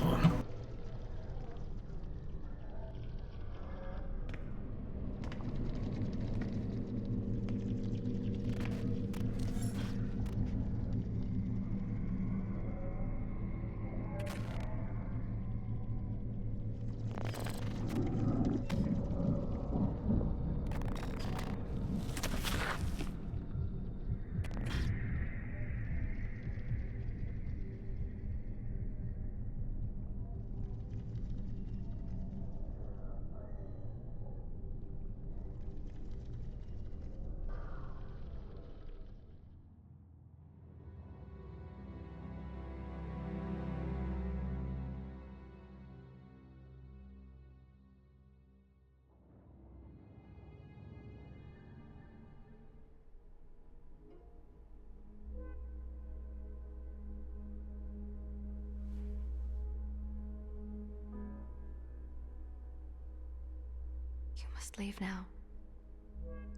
must leave now.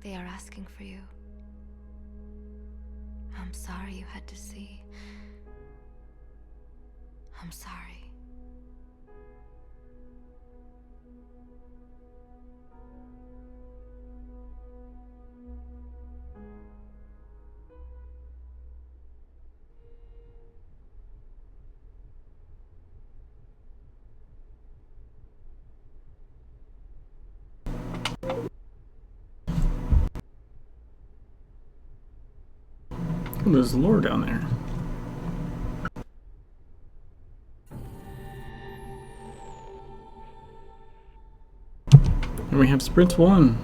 They are asking for you. I'm sorry you had to see. I'm sorry. Oh, there's lore down there. And we have Sprint 1.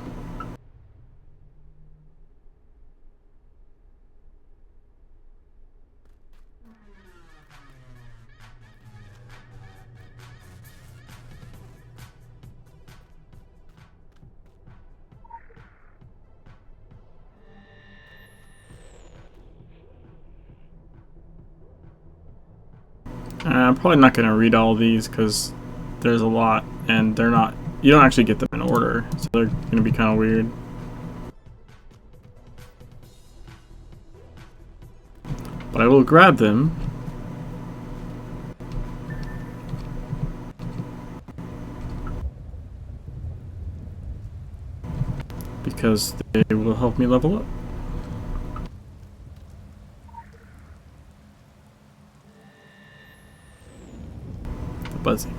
I'm probably not going to read all these because there's a lot and they're not, you don't actually get them in order, so they're going to be kind of weird. But I will grab them because they will help me level up. The buzzing.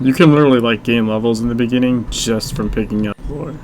You can literally like gain levels in the beginning just from picking up lore.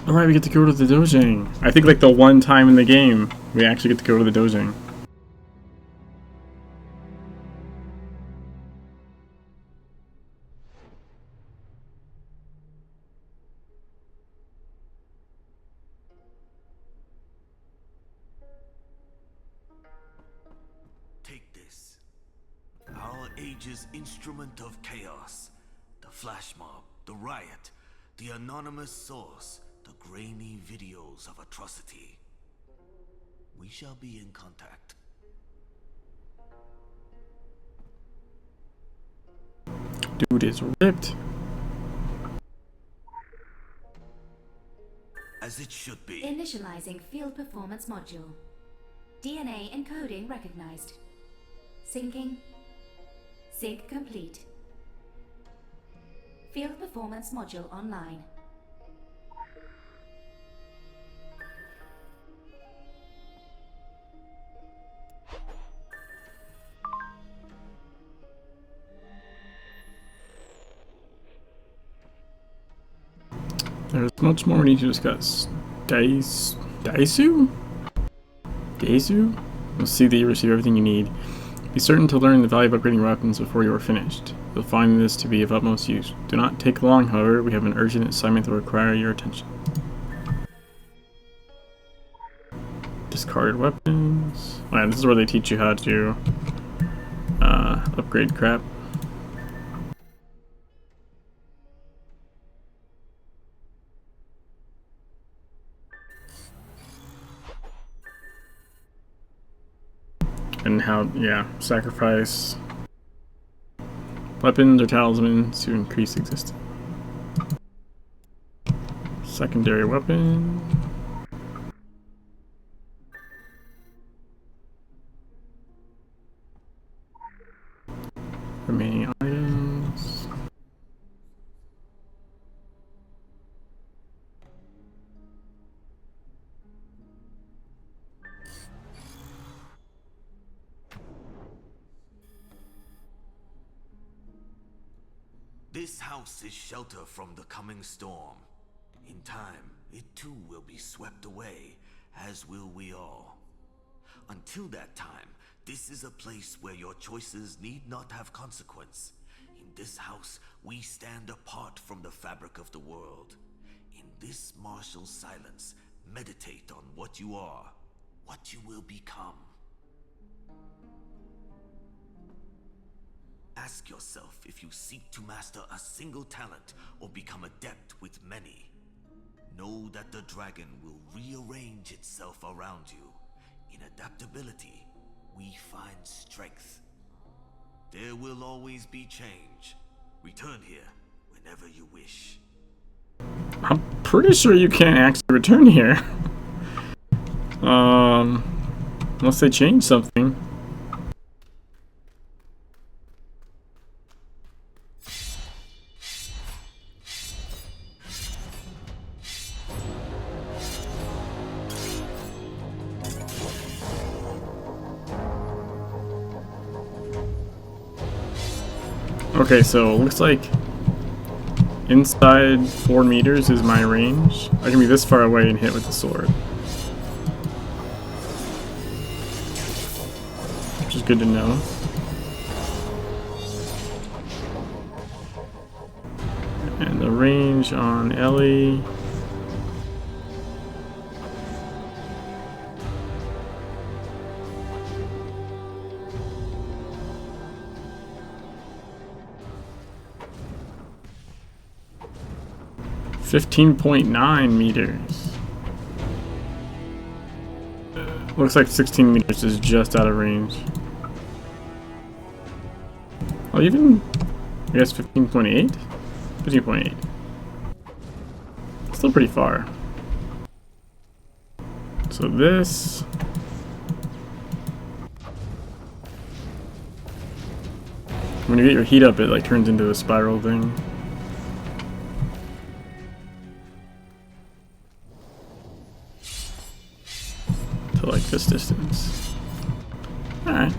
Alright, we get to go to the dojang. I think like the one time in the game we actually get to go to the dojang. Take this. Our age's instrument of chaos. The flash mob, the riot, the anonymous source, the grainy videos of atrocity. We shall be in contact. Dude is ripped. As it should be. Initializing field performance module. DNA encoding recognized. Syncing. Sync complete. Field performance module online. There's much more we need to discuss. Daisu? You'll see that you receive everything you need. Be certain to learn the value of upgrading weapons before you are finished. You'll find this to be of utmost use. Do not take long, however. We have an urgent assignment that will require your attention. Discarded weapons. Oh, yeah, this is where they teach you how to upgrade crap. And how, yeah, sacrifice weapons or talismans to increase existence. Secondary weapon. Remaining items. This house is shelter from the coming storm. In time, it too will be swept away, as will we all. Until that time, this is a place where your choices need not have consequence. In this house, we stand apart from the fabric of the world. In this martial silence, meditate on what you are, what you will become. Ask yourself if you seek to master a single talent or become adept with many. Know that the dragon will rearrange itself around you. In adaptability, we find strength. There will always be change. Return here whenever you wish. I'm pretty sure you can't actually return here. Unless they change something. Okay, so it looks like inside 4 meters is my range. I can be this far away and hit with the sword. Which is good to know. And the range on Ellie. .9 meters. Looks like 16 meters is just out of range. Oh, even I guess 15.8? 15.8. Still pretty far. So this. When you get your heat up, it like turns into a spiral thing. To like this distance. Alright.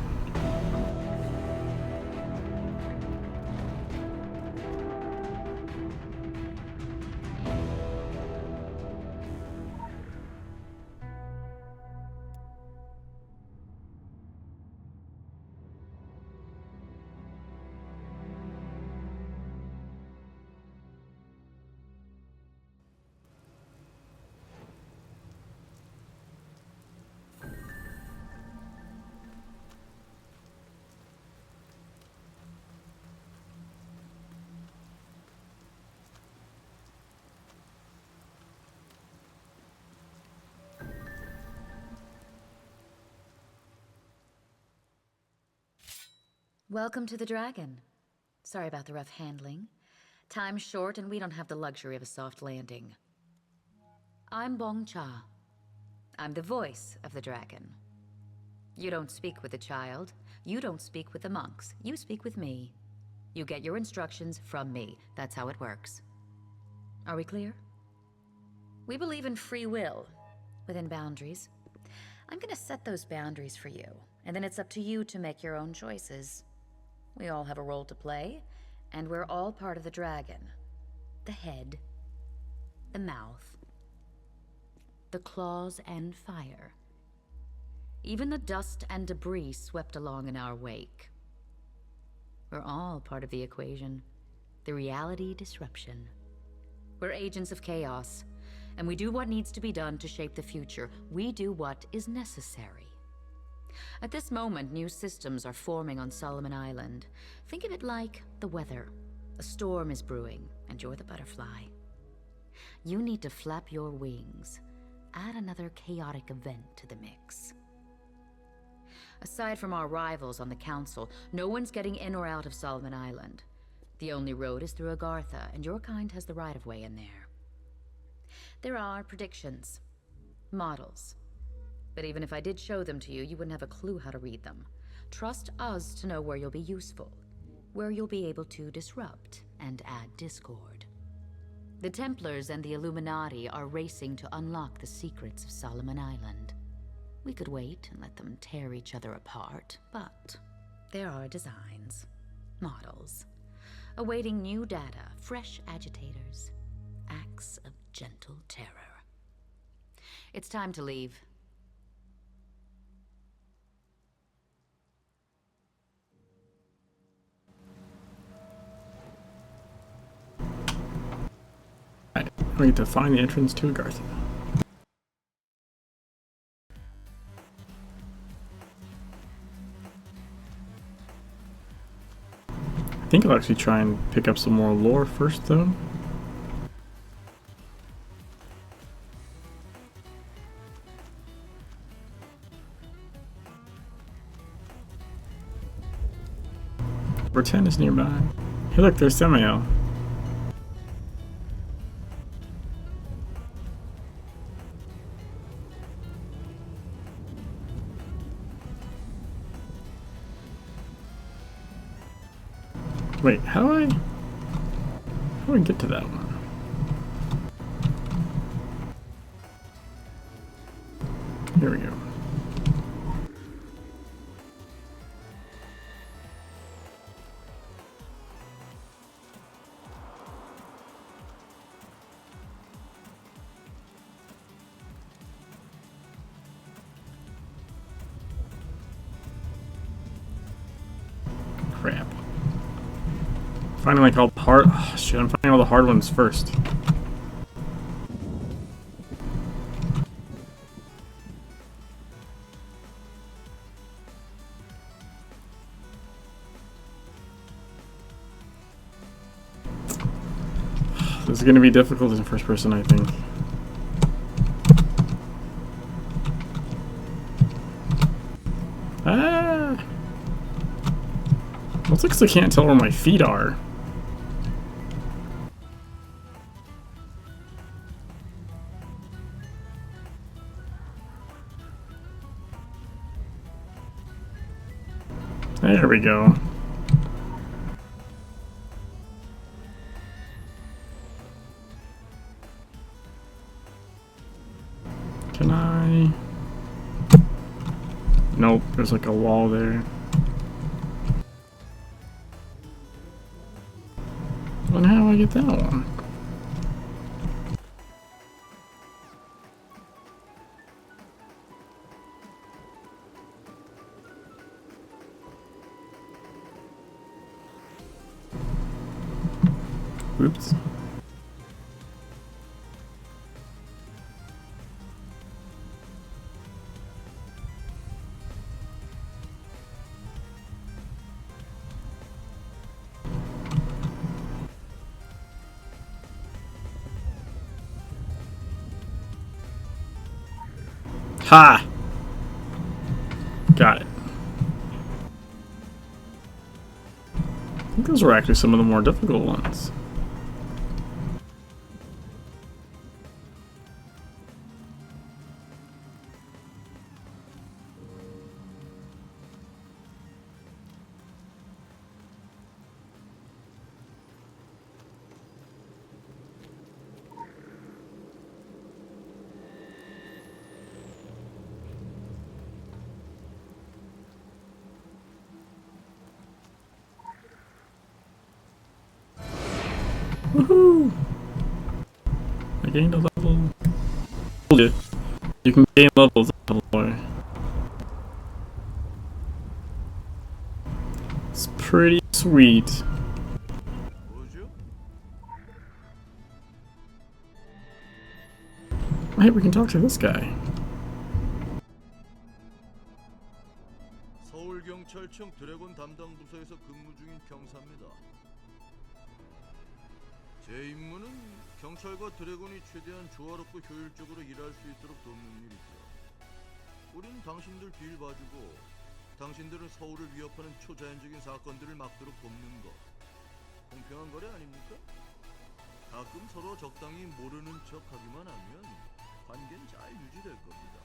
Welcome to the Dragon. Sorry about the rough handling. Time's short and we don't have the luxury of a soft landing. I'm Bong Cha. I'm the voice of the dragon. You don't speak with the child. You don't speak with the monks. You speak with me. You get your instructions from me. That's how it works. Are we clear? We believe in free will, within boundaries. I'm gonna set those boundaries for you, and then it's up to you to make your own choices. We all have a role to play, and we're all part of the dragon. The head, the mouth, the claws and fire. Even the dust and debris swept along in our wake. We're all part of the equation, the reality disruption. We're agents of chaos, and we do what needs to be done to shape the future. We do what is necessary. At this moment, new systems are forming on Solomon Island. Think of it like the weather. A storm is brewing, and you're the butterfly. You need to flap your wings. Add another chaotic event to the mix. Aside from our rivals on the council, no one's getting in or out of Solomon Island. The only road is through Agartha, and your kind has the right-of-way in there. There are predictions, models. But even if I did show them to you, you wouldn't have a clue how to read them. Trust us to know where you'll be useful, where you'll be able to disrupt and add discord. The Templars and the Illuminati are racing to unlock the secrets of Solomon Island. We could wait and let them tear each other apart, but there are designs, models, awaiting new data, fresh agitators, acts of gentle terror. It's time to leave. Alright, we need to find the entrance to Agartha. I think I'll actually try and pick up some more lore first, though. Number 10 is nearby. Hey look, there's Samael. Wait, how do I get to that one? Here we go. Crap. Finding like all the hard. Oh, shit, I'm finding all the hard ones first. This is going to be difficult in first person, I think. Ah! Looks like I can't tell where my feet are. There we go. Can I? Nope, there's like a wall there. Well, how do I get that one? Oops. Ha! Got it. I think those were actually some of the more difficult ones. Woohoo! I gained a level. Told you. You can gain levels at level 4. It's pretty sweet. Hey, we can talk to this guy. 서울경찰청 드래곤 담당 부서에서 근무 중인 경사입니다. 제 임무는 경찰과 드래곤이 최대한 조화롭고 효율적으로 일할 수 있도록 돕는 일이죠. 우린 당신들 뒤를 봐주고 당신들은 서울을 위협하는 초자연적인 사건들을 막도록 돕는 거. 공평한 거래 아닙니까? 가끔 서로 적당히 모르는 척하기만 하면 관계는 잘 유지될 겁니다.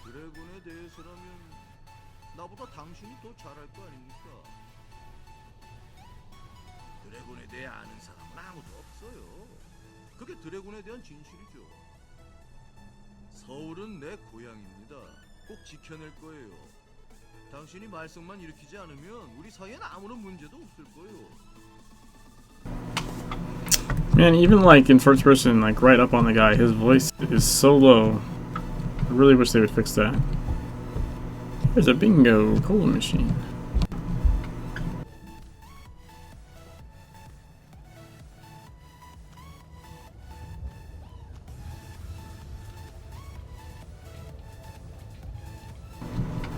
드래곤에 대해서라면 나보다 당신이 더 잘할 거 아닙니까? 드래곤에 대해 아는 사람은 아무도 없어요. 그게 드래곤에 대한 진실이죠. 서울은 내 고향입니다. 꼭 지켜낼 거예요. 당신이 말썽만 일으키지 않으면 우리 사이엔 아무런 문제도 없을 거예요. Man, even like in first person, like right up on the guy, his voice is so low. I really wish they would fix that. There's a bingo cola machine.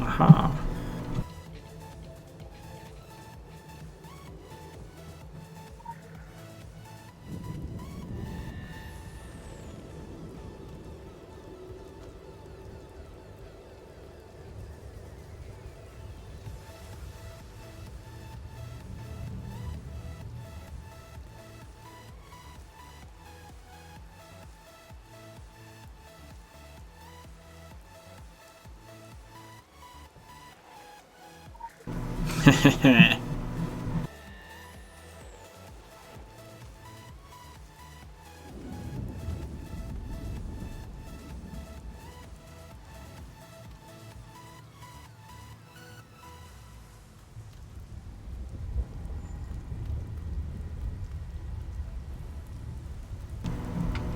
Aha.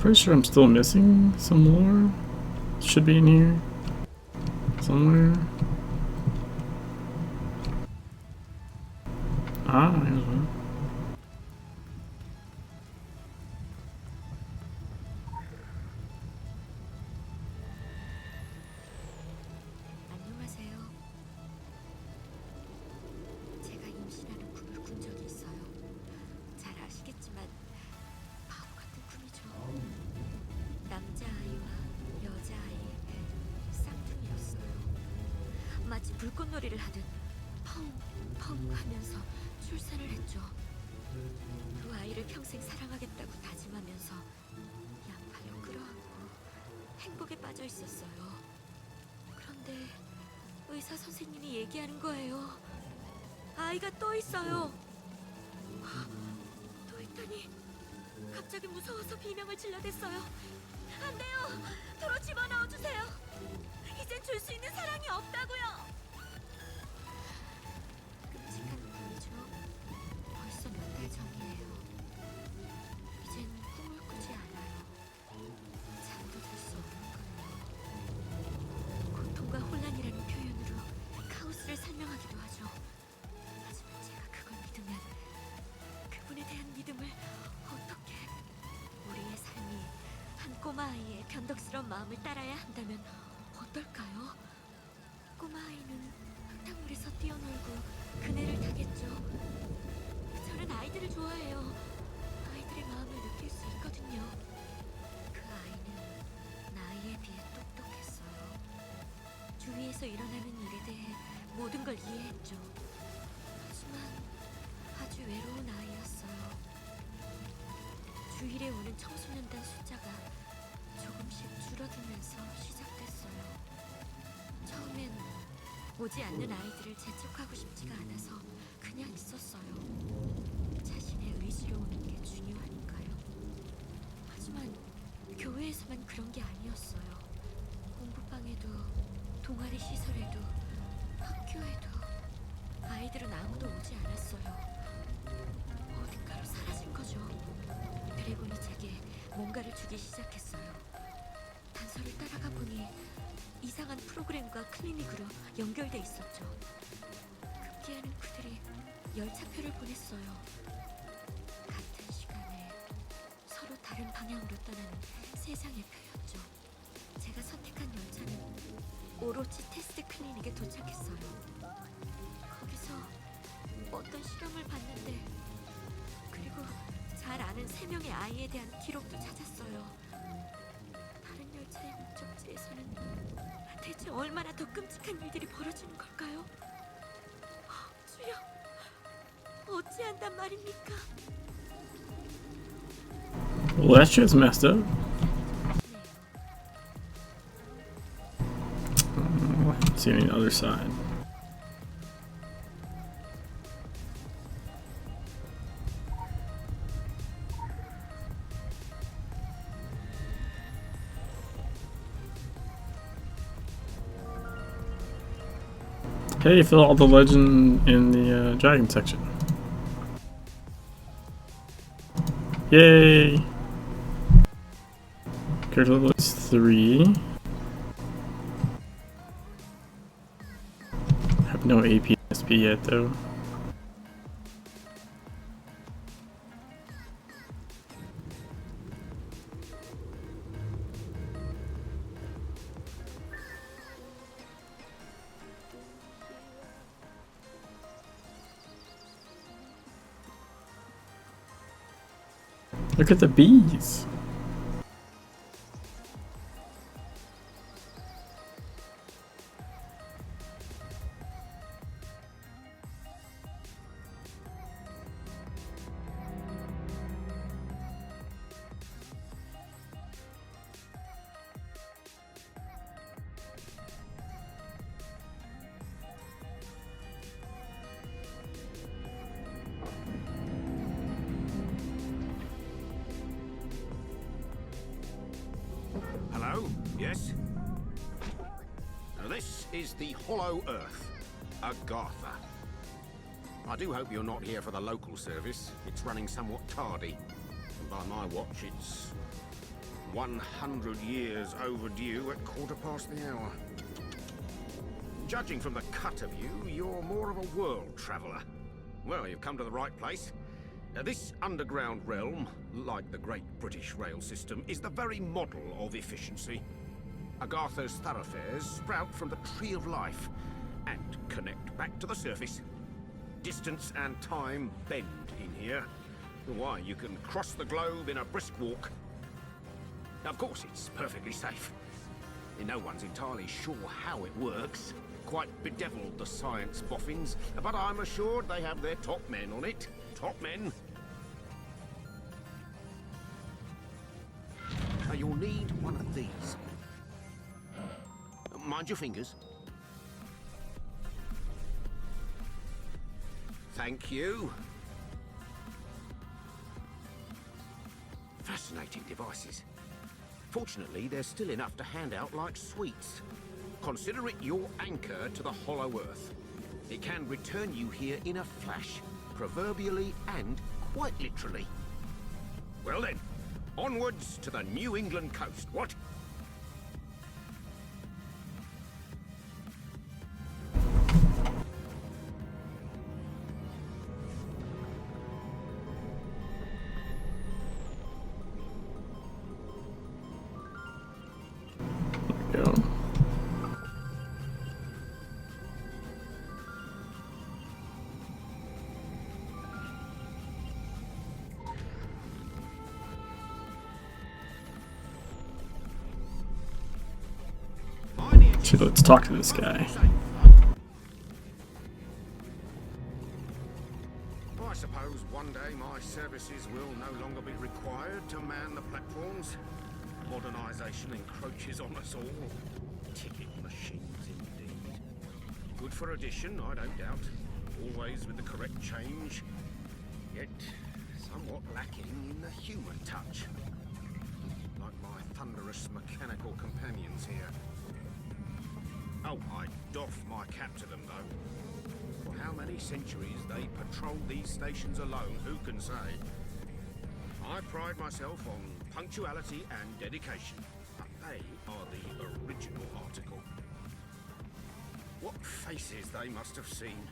Pretty sure I'm still missing some more. Should be in here somewhere. Ah, here's one. 안녕하세요. 제가 임신하는 꿈을 꾼 적이 있어요. 잘 아시겠지만 바보 같은 꿈이죠. 남자아이와 여자아이의 쌍둥이였어요. 마치 불꽃놀이를 하듯 펑펑 하면서 출산을 했죠. 그 아이를 평생 사랑하겠다고 다짐하면서 양팔로 끌어안고 행복에 빠져 있었어요. 그런데 의사 선생님이 얘기하는 거예요. 아이가 또 있어요. 또 있다니. 갑자기 무서워서 비명을 질러댔어요. 안 돼요. 도로 집어넣어 주세요. 이젠 줄 수 있는 사랑이 없다고요. 끔찍한 꿈이죠. 벌써 몇 달 전이에요. 이젠 꿈을 꾸지 않아요. 잠도 들 수 없는 거예요. 고통과 혼란이라는 표현으로 카오스를 설명하기도 하죠. 하지만 제가 그걸 믿으면 그분에 대한 믿음을 어떻게 우리의 삶이 한 꼬마 아이의 변덕스러운 마음을 따라야 한다면 어떨까요? 꼬마 아이는 흙탕물에서 뛰어놀고 그네를 타겠죠. 저는 아이들을 좋아해요. 아이들의 마음을 느낄 수 있거든요. 그 아이는 나이에 비해 똑똑했어요. 주위에서 일어나는 일에 대해 모든 걸 이해했죠. 하지만 아주 외로운 아이였어요. 주일에 오는 청소년단 숫자가 조금씩 줄어들면서 시작됐어요. 처음엔 오지 않는 아이들을 재촉하고 싶지가 않아서 그냥 있었어요. 자신의 의지로 오는 게 중요하니까요. 하지만 교회에서만 그런 게 아니었어요. 공부방에도, 동아리 시설에도, 학교에도 아이들은 아무도 오지 않았어요. 어딘가로 사라진 거죠. 드래곤이 제게 뭔가를 주기 시작했어요. 단서를 따라가 보니 이상한 프로그램과 클리닉으로 연결돼 있었죠. 급기야는 그들이 열차표를 보냈어요. 같은 시간에 서로 다른 방향으로 떠나는 세상의 표였죠. 제가 선택한 열차는 오로치 테스트 클리닉에 도착했어요. 거기서 어떤 실험을 봤는데, 그리고 잘 아는 3명의 아이에 대한 기록도 찾았어요. 다른 열차의 목적지에서는 대체 얼마나 더 끔찍한 일들이 벌어지는 걸까요? 주여, 어찌한단 말입니까? Well, that shit's messed up. Let's see on the other side. Hey, fill out the legend in the dragon section. Yay! Character level is 3. I have no AP SP yet though. Look at the bees. Hello? Yes? Now this is the Hollow Earth, Agartha. I do hope you're not here for the local service. It's running somewhat tardy. And by my watch, it's 100 years overdue at 1/4 the hour. Judging from the cut of you, you're more of a world traveler. Well, you've come to the right place. Now, this underground realm, like the Great British Rail System, is the very model of efficiency. Agartha's thoroughfares sprout from the Tree of Life and connect back to the surface. Distance and time bend in here. Why, you can cross the globe in a brisk walk. Of course, it's perfectly safe. No one's entirely sure how it works. Quite bedeviled, the science boffins, but I'm assured they have their top men on it. Top men. Now, you'll need one of these. Mind your fingers. Thank you. Fascinating devices. Fortunately, there's still enough to hand out like sweets. Consider it your anchor to the Hollow Earth. It can return you here in a flash, proverbially and quite literally. Well then, onwards to the New England coast, what? So let's talk to this guy. I suppose one day my services will no longer be required to man the platforms. Modernization encroaches on us all. Ticket machines indeed. Good for addition, I don't doubt. Always with the correct change. Yet somewhat lacking in the human touch. Like my thunderous mechanical companions here. Oh, I doff my cap to them, though. For how many centuries they patrolled these stations alone, who can say? I pride myself on punctuality and dedication, but they are the original article. What faces they must have seen.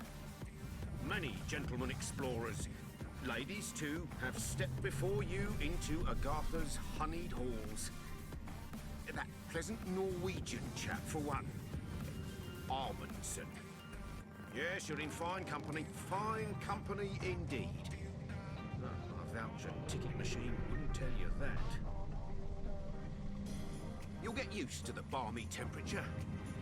Many gentlemen explorers, ladies too, have stepped before you into Agartha's honeyed halls. That pleasant Norwegian chap, for one. Amundsen. Yes, you're in fine company. Fine company indeed. A voucher ticket machine wouldn't tell you that. You'll get used to the balmy temperature.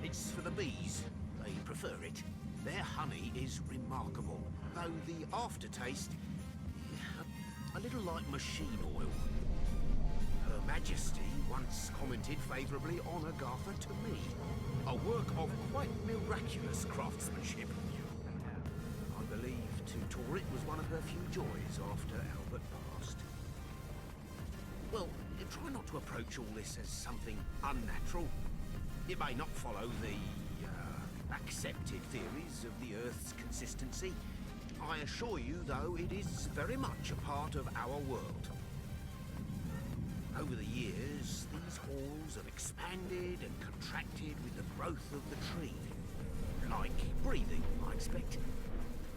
It's for the bees. They prefer it. Their honey is remarkable, though the aftertaste, a little like machine oil. Her Majesty once commented favourably on Agartha to me. A work of quite miraculous craftsmanship. I believe to tour it was one of her few joys after Albert passed. Well, try not to approach all this as something unnatural. It may not follow the accepted theories of the Earth's consistency. I assure you, though, it is very much a part of our world. Over the years, these halls have expanded and contracted with the growth of the tree. Like breathing, I expect.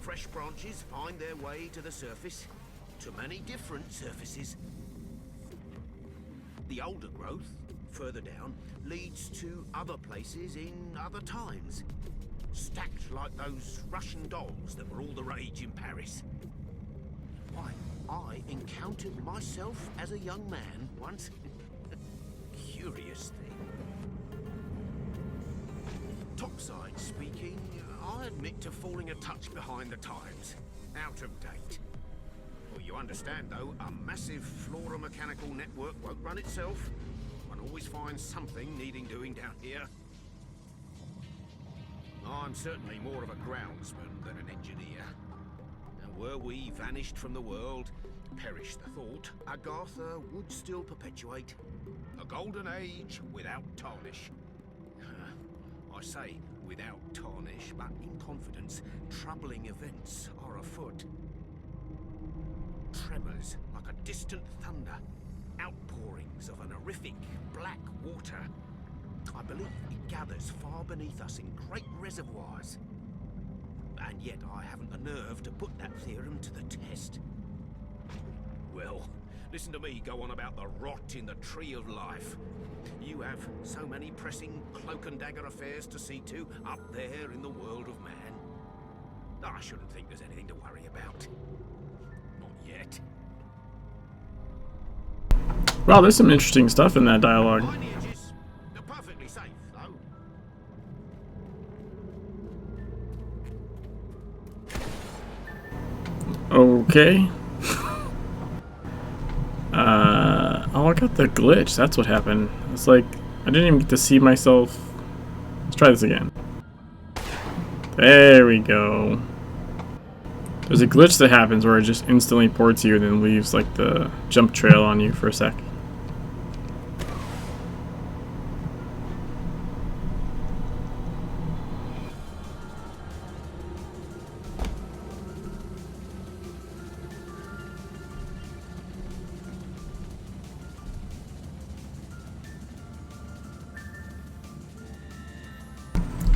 Fresh branches find their way to the surface, to many different surfaces. The older growth, further down, leads to other places in other times. Stacked like those Russian dolls that were all the rage in Paris. Why, I encountered myself as a young man once. Curious thing. Topside speaking, I admit to falling a touch behind the times. Out of date. Well, you understand, though, a massive flora-mechanical network won't run itself. One always finds something needing doing down here. I'm certainly more of a groundsman than an engineer. And were we vanished from the world, perish the thought, Agartha would still perpetuate. A golden age without tarnish. I say without tarnish, but in confidence, troubling events are afoot. Tremors like a distant thunder. Outpourings of an horrific black water. I believe it gathers far beneath us in great reservoirs. And yet I haven't the nerve to put that theorem to the test. Well, listen to me go on about the rot in the tree of life. You have so many pressing cloak and dagger affairs to see to up there in the world of man. I shouldn't think there's anything to worry about. Not yet. Wow, there's some interesting stuff in that dialogue. They're perfectly safe, though. Okay. Oh, I got the glitch. That's what happened. It's like, I didn't even get to see myself. Let's try this again. There we go. There's a glitch that happens where it just instantly ports you and then leaves like the jump trail on you for a sec.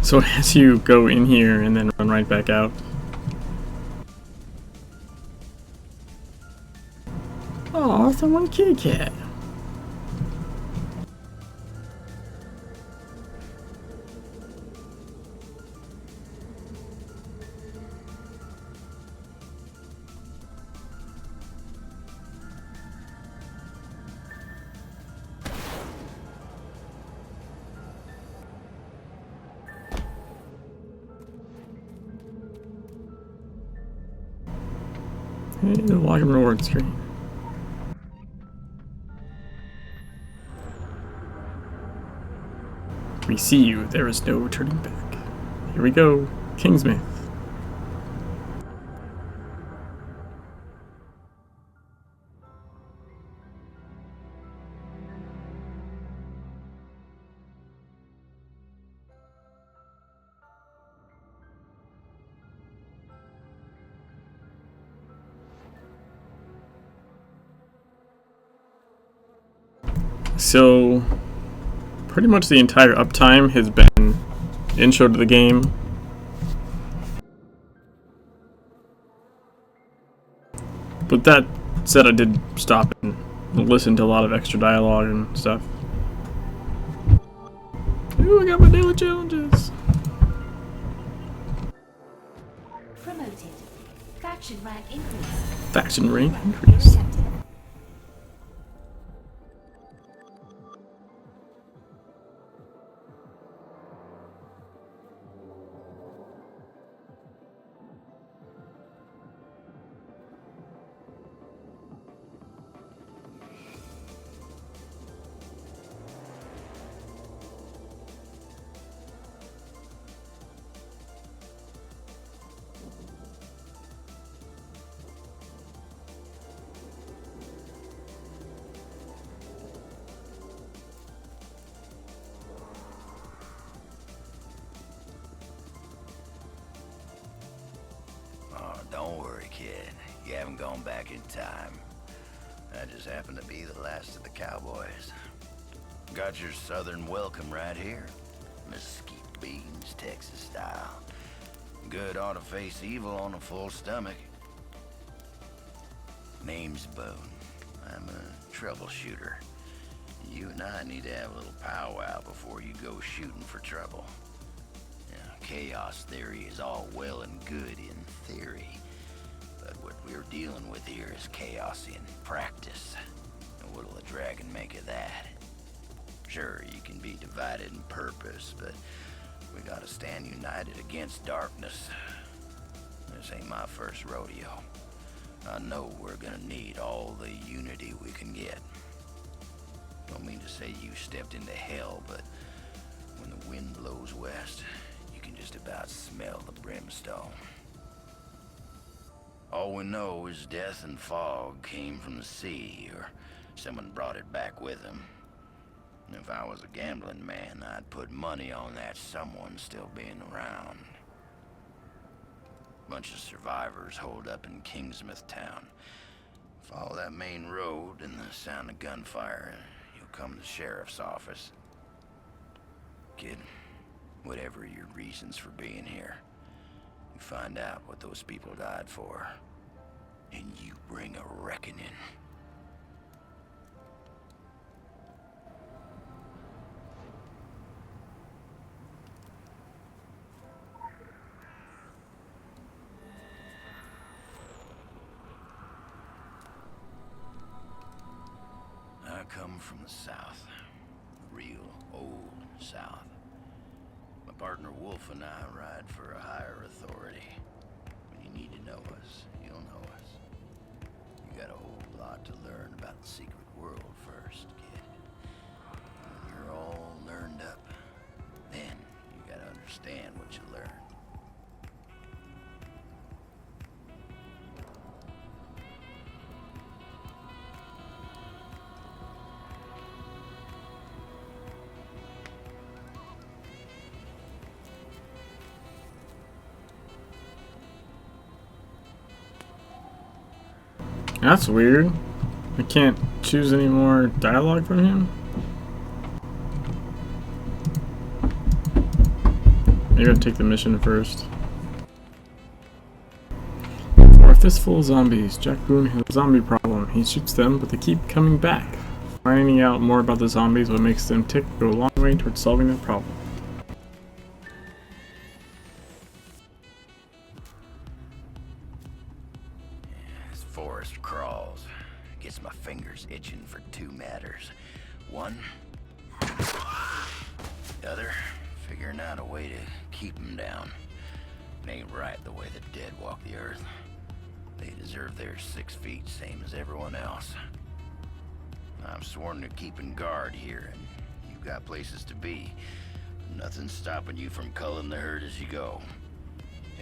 So as you go in here and then run right back out. Oh, someone kitty cat. Hey, the welcome reward screen. We see you, there is no turning back. Here we go, Kingsmith. So, pretty much the entire uptime has been intro to the game. But that said, I did stop and listen to a lot of extra dialogue and stuff. Ooh, I got my daily challenges. Promoted. Faction rank increase. Faction rank increase. Don't worry, kid. You haven't gone back in time. I just happen to be the last of the cowboys. Got your southern welcome right here. Mesquite beans, Texas style. Good ought to face evil on a full stomach. Name's Boone. I'm a troubleshooter. You and I need to have a little powwow before you go shooting for trouble. Now, chaos theory is all well and good in theory, but what we're dealing with here is chaos in practice. And what'll a dragon make of that? Sure, you can be divided in purpose, but we gotta stand united against darkness. This ain't my first rodeo. I know we're gonna need all the unity we can get. Don't mean to say you stepped into hell, but when the wind blows west, you can just about smell the brimstone. All we know is death and fog came from the sea, or someone brought it back with them. If I was a gambling man, I'd put money on that someone still being around. Bunch of survivors holed up in Kingsmouth town. Follow that main road and the sound of gunfire, you'll come to the sheriff's office. Kid, whatever your reasons for being here, you find out what those people died for, and you bring a reckoning. I come from the South, the real old South. My partner Wolf and I ride for a higher authority. When you need to know us, you'll know us. You got a whole lot to learn about the secret world first, kid. When you're all learned up, then you gotta understand what you learn. That's weird. I can't choose any more dialogue from him. Maybe I'll take the mission first. For a fistful of zombies, Jack Boone has a zombie problem. He shoots them, but they keep coming back. Finding out more about the zombies, what makes them tick, go a long way towards solving their problem. This forest crawls. Gets my fingers itching for two matters. One, the other, figuring out a way to keep them down. It ain't right the way the dead walk the earth. They deserve their 6 feet, same as everyone else. I'm sworn to keeping guard here, and you've got places to be. Nothing's stopping you from culling the herd as you go.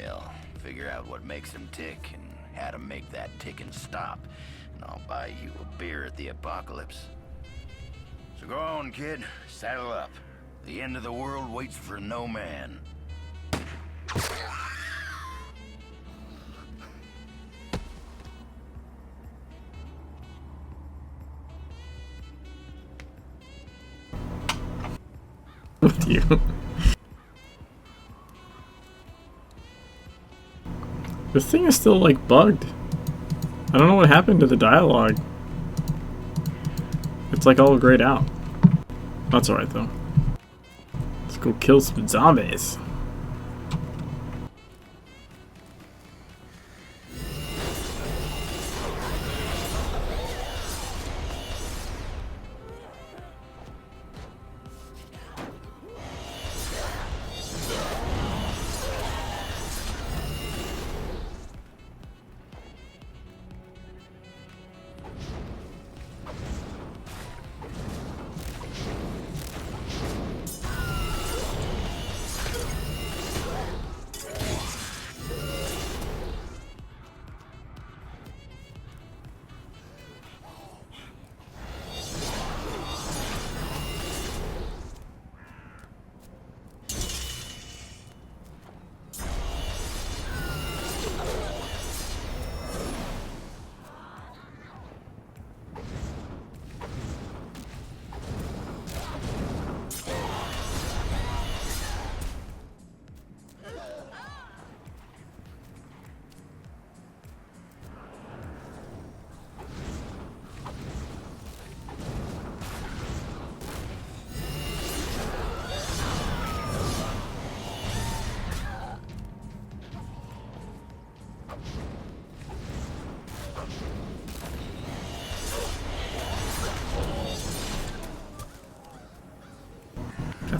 Hell, figure out what makes them tick and how to make that ticking stop, and I'll buy you a beer at the apocalypse. So go on, kid. Saddle up. The end of the world waits for no man. With you. This thing is still like bugged. I don't know what happened to the dialogue. It's like all grayed out. That's alright though. Let's go kill some zombies.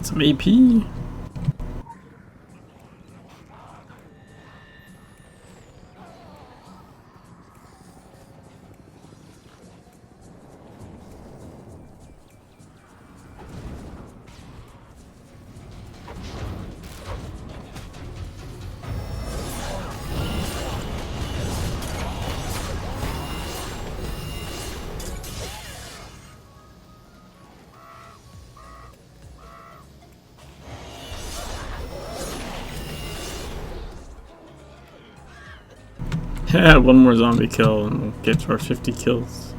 Some AP. Yeah, one more zombie kill and we'll get to our 50 kills.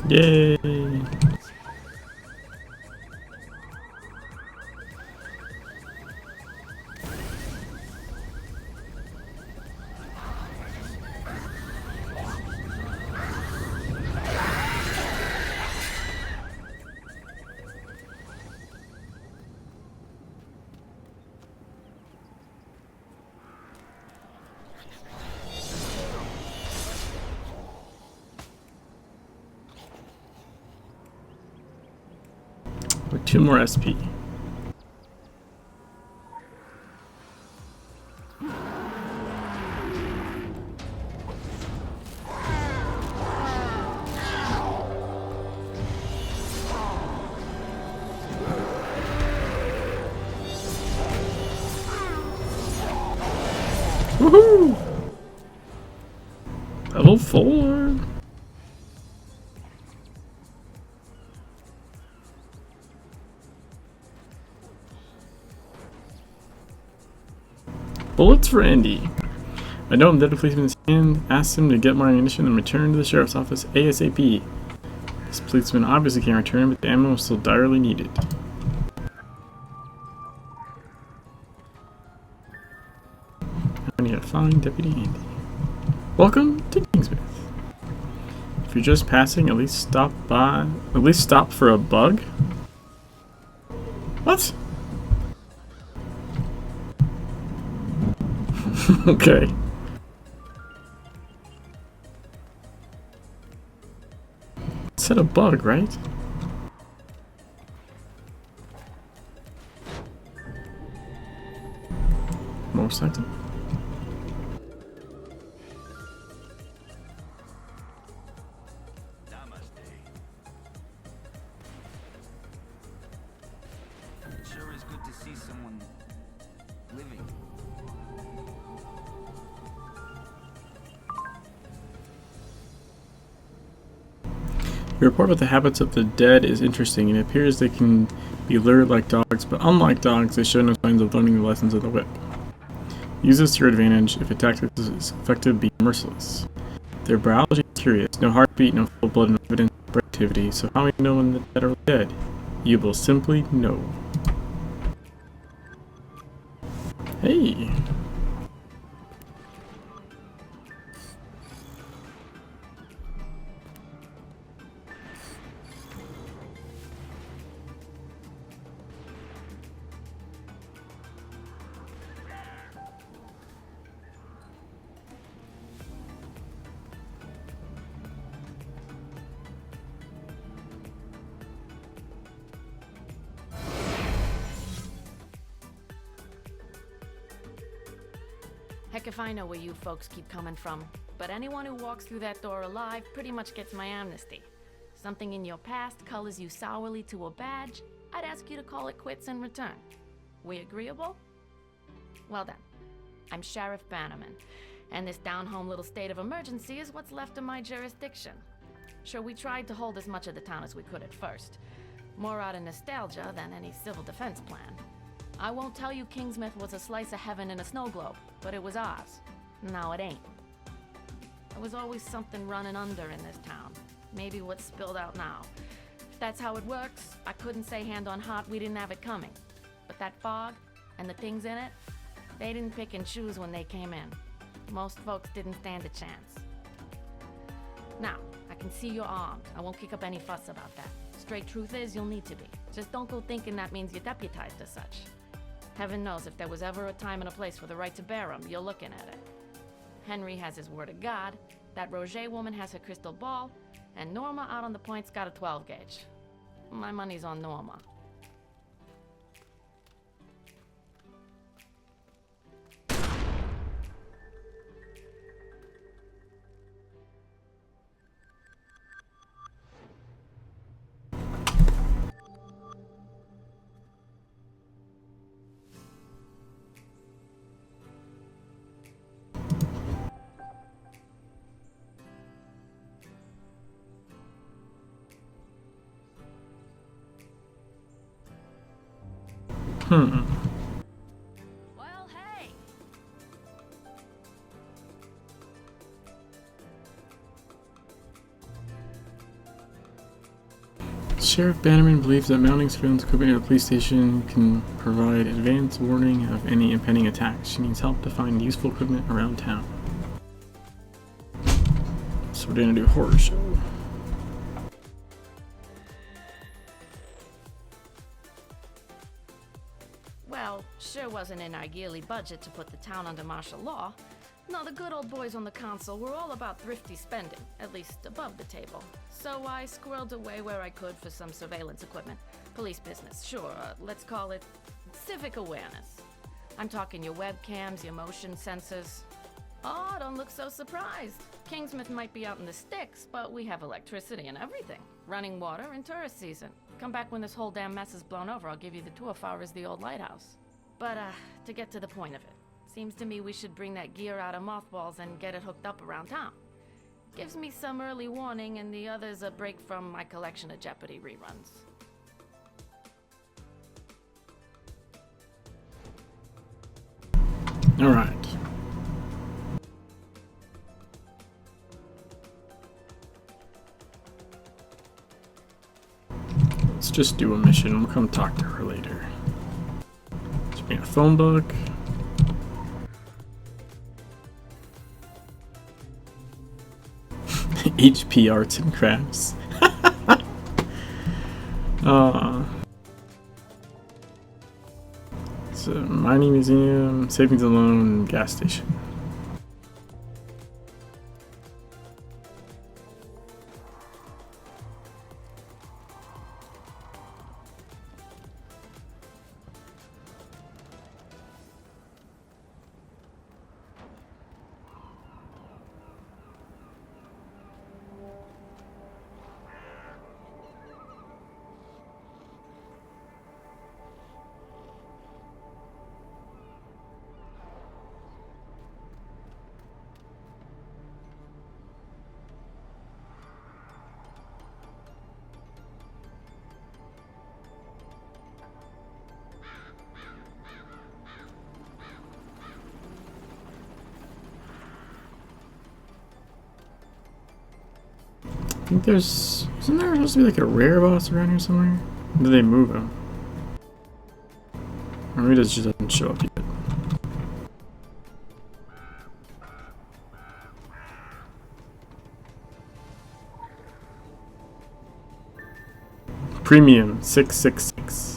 Yay! With 2 more SP. Woohoo! Level 4. Bullets for Andy. I know him dead, a policeman's hand, asked him to get more ammunition and return to the sheriff's office ASAP. This policeman obviously can't return, but the ammo was still direly needed. I need to find Deputy Andy. Welcome to Kingsmith. If you're just passing, at least stop for a bug. What? Okay. It said a bug, right? Motorcycle. Sure is good to see someone living. Your report about the habits of the dead is interesting. It appears they can be lured like dogs, but unlike dogs, they show no signs of learning the lessons of the whip. Use this to your advantage. If a tactic is effective, be merciless. Their biology is curious. No heartbeat, no full blood, no evidence of activity. So how do you know when the dead are dead? You will simply know. Hey! Heck if I know where you folks keep coming from, but anyone who walks through that door alive pretty much gets my amnesty. Something in your past colors you sourly to a badge, I'd ask you to call it quits in return. We agreeable? Well then, I'm Sheriff Bannerman, and this down-home little state of emergency is what's left of my jurisdiction. Sure, we tried to hold as much of the town as we could at first, more out of nostalgia than any civil defense plan. I won't tell you Kingsmith was a slice of heaven in a snow globe, but it was ours. Now it ain't. There was always something running under in this town. Maybe what's spilled out now. If that's how it works, I couldn't say hand on heart we didn't have it coming. But that fog, and the things in it, they didn't pick and choose when they came in. Most folks didn't stand a chance. Now, I can see you're armed. I won't kick up any fuss about that. Straight truth is, you'll need to be. Just don't go thinking that means you're deputized as such. Heaven knows if there was ever a time and a place for the right to bear 'em, you're looking at it. Henry has his word of God, That Roger woman has her crystal ball, and Norma out on the point's got a 12 gauge. My money's on Norma. Well, hey. Sheriff Bannerman believes that mounting surveillance equipment at a police station can provide advance warning of any impending attacks. She needs help to find useful equipment around town. So we're gonna do a horror show. Well, sure wasn't in our yearly budget to put the town under martial law. No, the good old boys on the council were all about thrifty spending, at least above the table. So I squirreled away where I could for some surveillance equipment. Police business, sure, let's call it civic awareness. I'm talking your webcams, your motion sensors. Oh, don't look so surprised. Kingsmouth might be out in the sticks, but we have electricity and everything. Running water in tourist season. Come back when this whole damn mess is blown over, I'll give you the tour far as the old lighthouse. But, to get to the point of it, seems to me we should bring that gear out of mothballs and get it hooked up around town. Gives me some early warning and the others a break from my collection of Jeopardy reruns. Alright. Let's just do a mission. We'll come talk to her later. Let's bring a phone book. HP Arts and Crafts. It's a mining museum, savings and loan, gas station. I think isn't there supposed to be like a rare boss around here somewhere? Or did they move him? Or maybe it just doesn't show up yet. Premium 666.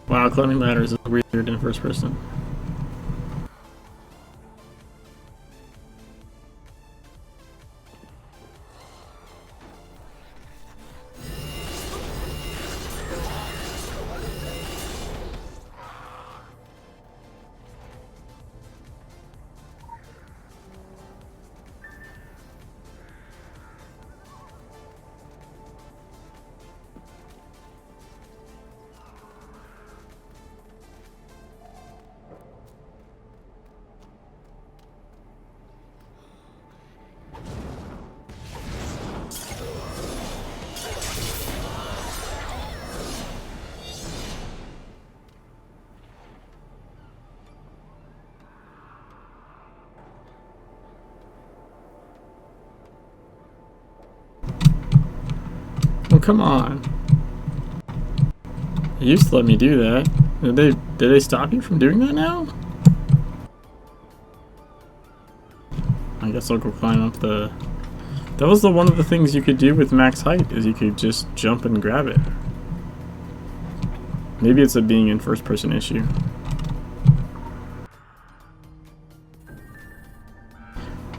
Wow, climbing ladders is weird in first person. Oh, come on. They used to let me do that. They Did they stop you from doing that now? I guess I'll go climb up the... That was one of the things you could do with max height, is you could just jump and grab it. Maybe it's a being in first person issue.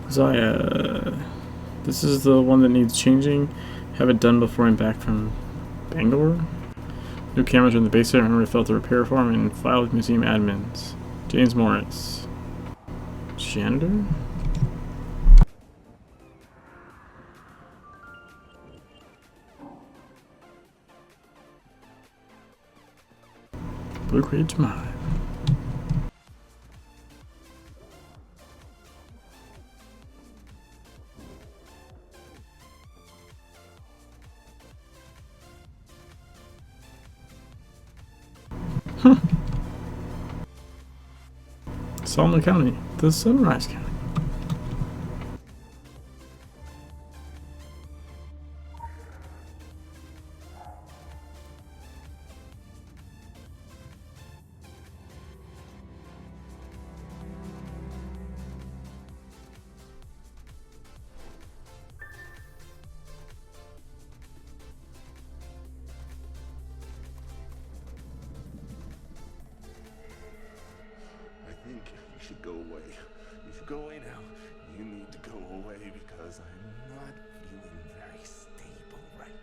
Zaya, this is the one that needs changing. Have it done before I'm back from Bangor. New cameras are in the basement. Remember to fill out the repair form and file with museum admins. James Morris. Janitor? Blue Crate Drive. Huh. Solomon County, the Sunrise County. I think you should go away. You should go away now. You need to go away because I'm not feeling very stable right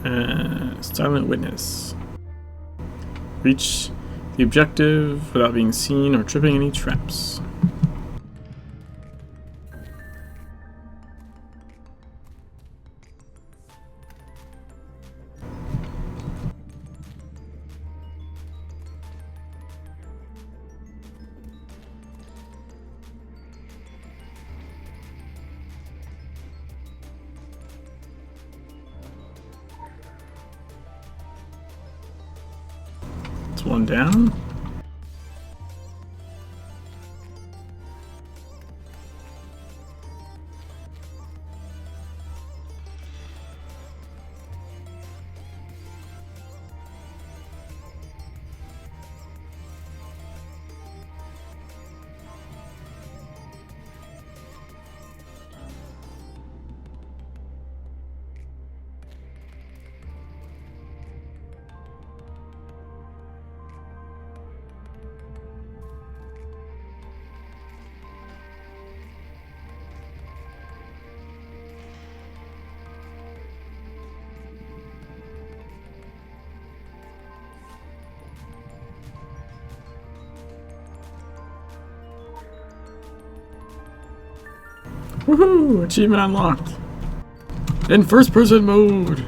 now. Silent witness. Reach the objective without being seen or tripping any traps. It's one down. Woohoo! Achievement unlocked. In first person mode.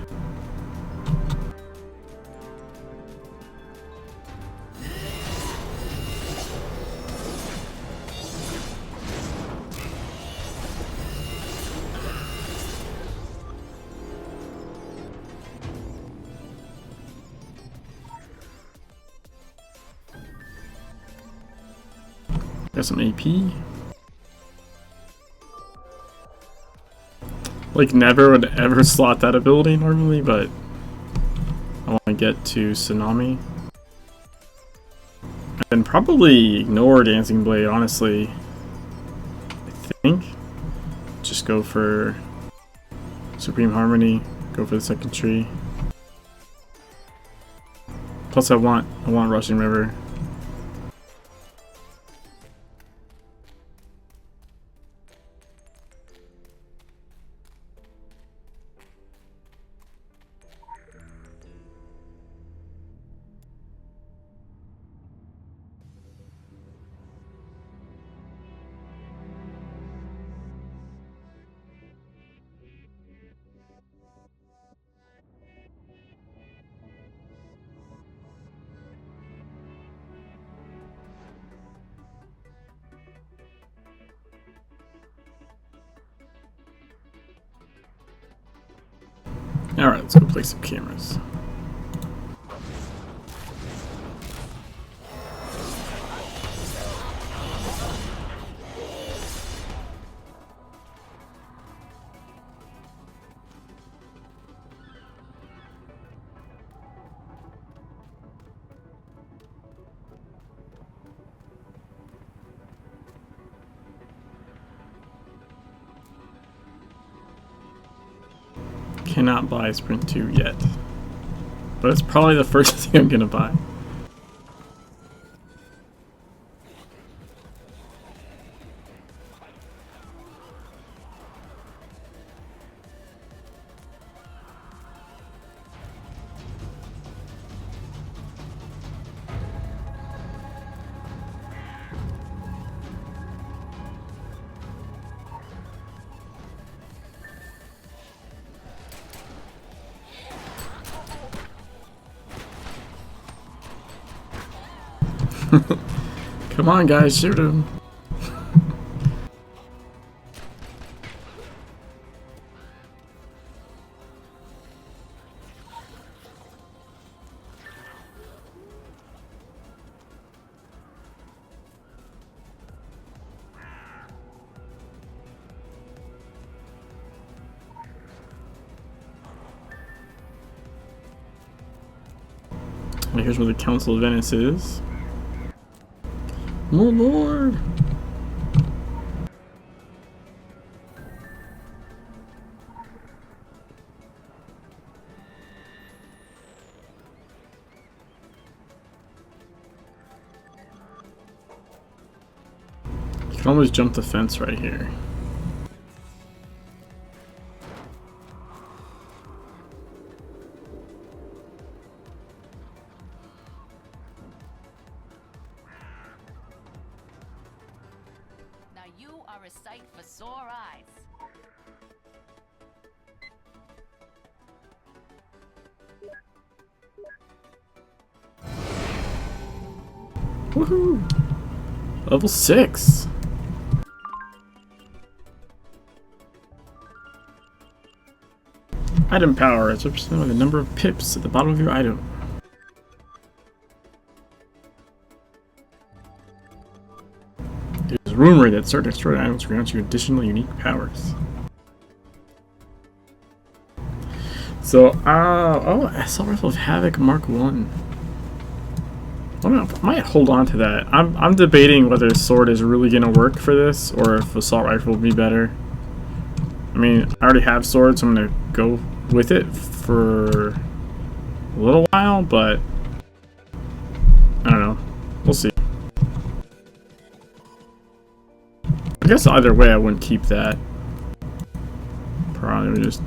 Got some AP. Like, never would ever slot that ability normally, but I want to get to Tsunami. And probably ignore Dancing Blade, honestly. I think. Just go for Supreme Harmony, go for the second tree. Plus I want Rushing River. Alright, let's go place some cameras. cannot buy Sprint 2 yet. But it's probably the first thing I'm gonna buy. Come on, guys, shoot him. Here's where the Council of Venice is. More lord! You can almost jump the fence right here. Are a sight for sore eyes. Woohoo! Level 6! Item power is represented by the number of pips at the bottom of your item. It is rumored that certain extraordinary items grant you additional unique powers. So, oh, Assault Rifle of Havoc Mark 1. I might hold on to that. I'm debating whether Sword is really gonna work for this, or if Assault Rifle would be better. I mean, I already have Sword, so I'm gonna go with it for a little while, but I don't know. We'll see. I guess either way, I wouldn't keep that. Probably would just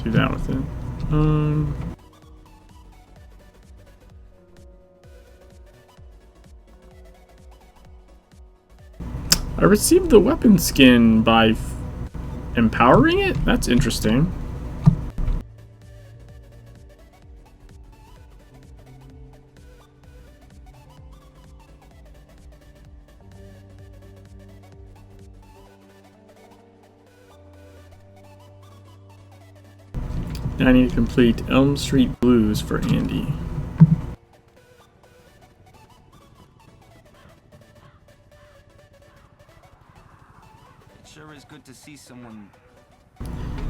do that with it. I received the weapon skin by empowering it? That's interesting. Now I need to complete Elm Street Blues for Andy. It sure is good to see someone.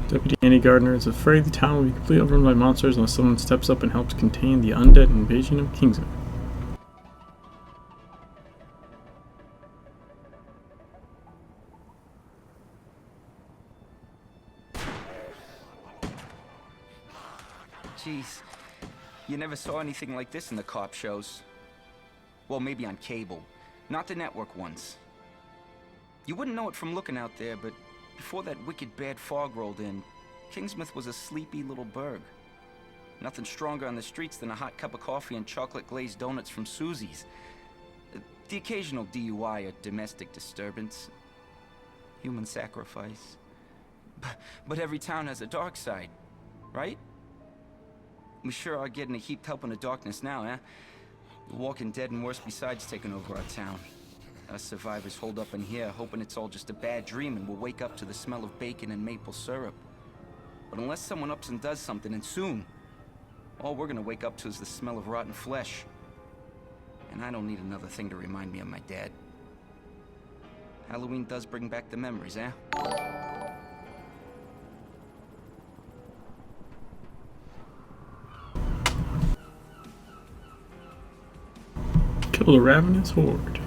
Deputy Andy Gardner is afraid the town will be completely overrun by monsters unless someone steps up and helps contain the undead invasion of Kingsman. Jeez, you never saw anything like this in the cop shows. Well, maybe on cable, not the network ones. You wouldn't know it from looking out there, but before that wicked bad fog rolled in, Kingsmouth was a sleepy little burg. Nothing stronger on the streets than a hot cup of coffee and chocolate-glazed donuts from Susie's. The occasional DUI or domestic disturbance. Human sacrifice. But every town has a dark side, right? We sure are getting a heaped help in the darkness now, eh? The Walking Dead and worse besides taking over our town. Us survivors hold up in here, hoping it's all just a bad dream and we'll wake up to the smell of bacon and maple syrup. But unless someone ups and does something, and soon, all we're gonna wake up to is the smell of rotten flesh. And I don't need another thing to remind me of my dad. Halloween does bring back the memories, eh? Kill the ravenous horde.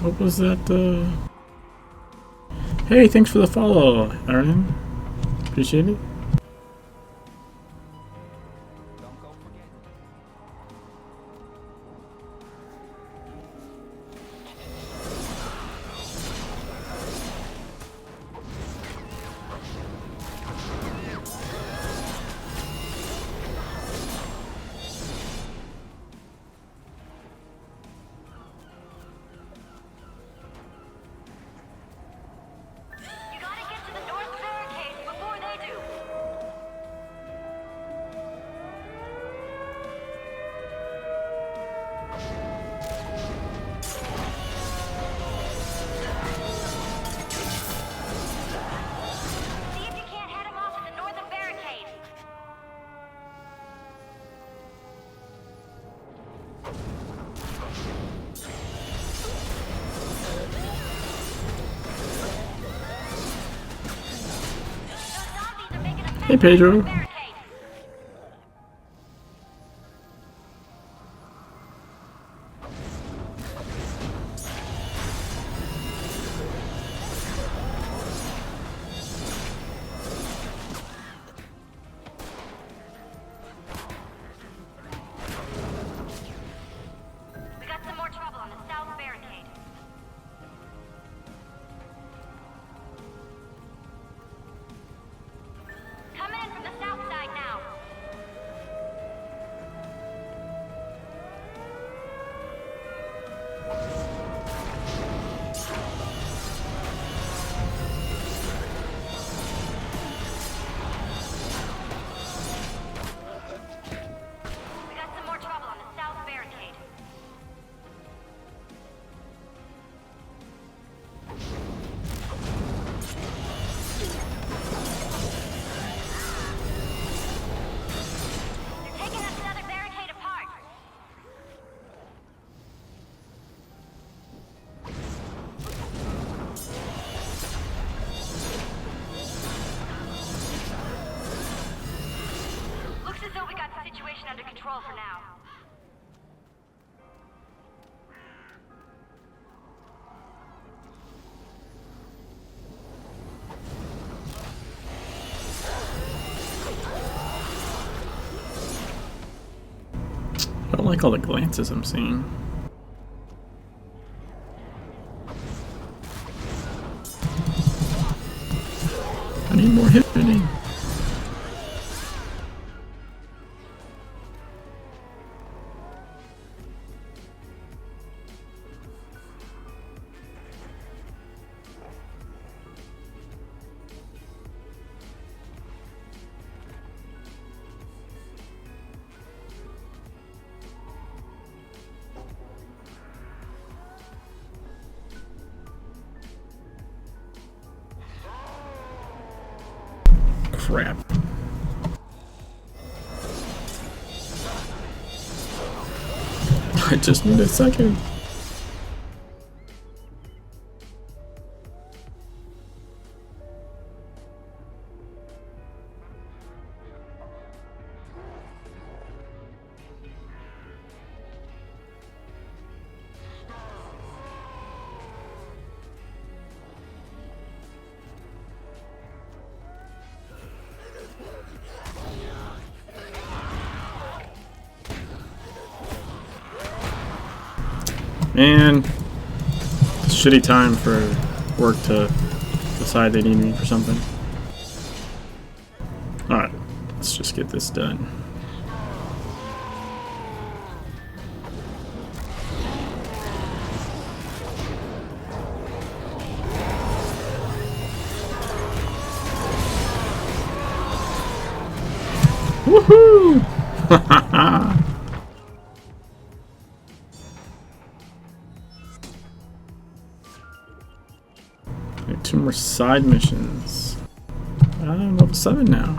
What was that, Hey, thanks for the follow, Aaron. Appreciate it. Hey, Pedro. We got some more trouble on the south barricade. Coming in from the south side now. We got some more trouble on the south barricade. They're taking us another barricade apart. Looks as though we got the situation under control for now. I don't like all the glances I'm seeing. I need more hitting. Crap. I just need a second. Man, shitty time for work to decide they need me for something. Alright, let's just get this done. Woohoo! Two more side missions. I'm level 7 now.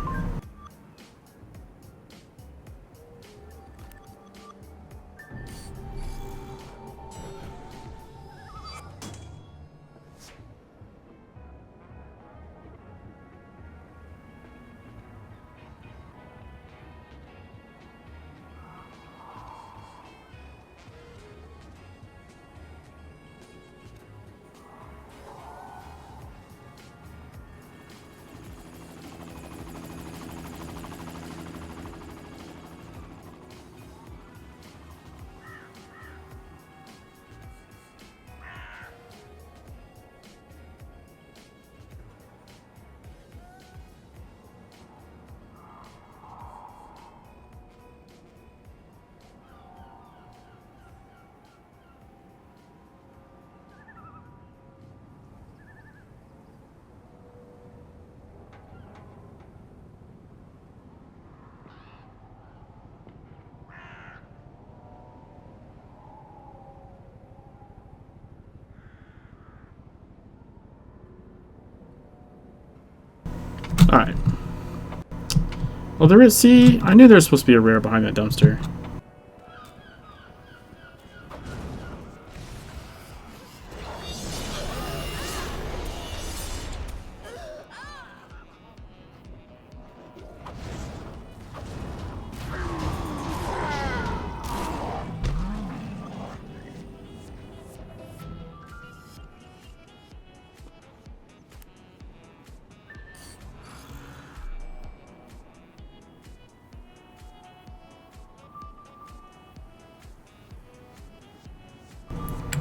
Alright. Well, there is... See, I knew there was supposed to be a rare behind that dumpster.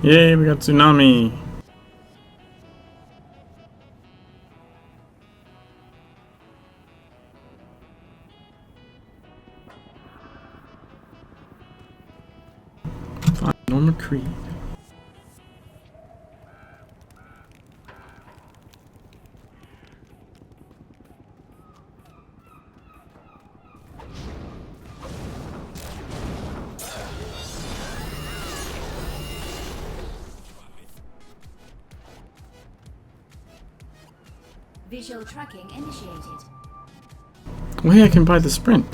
Yay, we got tsunami. Fine, Norma Creed. Visual tracking initiated. Well, hey, I can buy the sprint.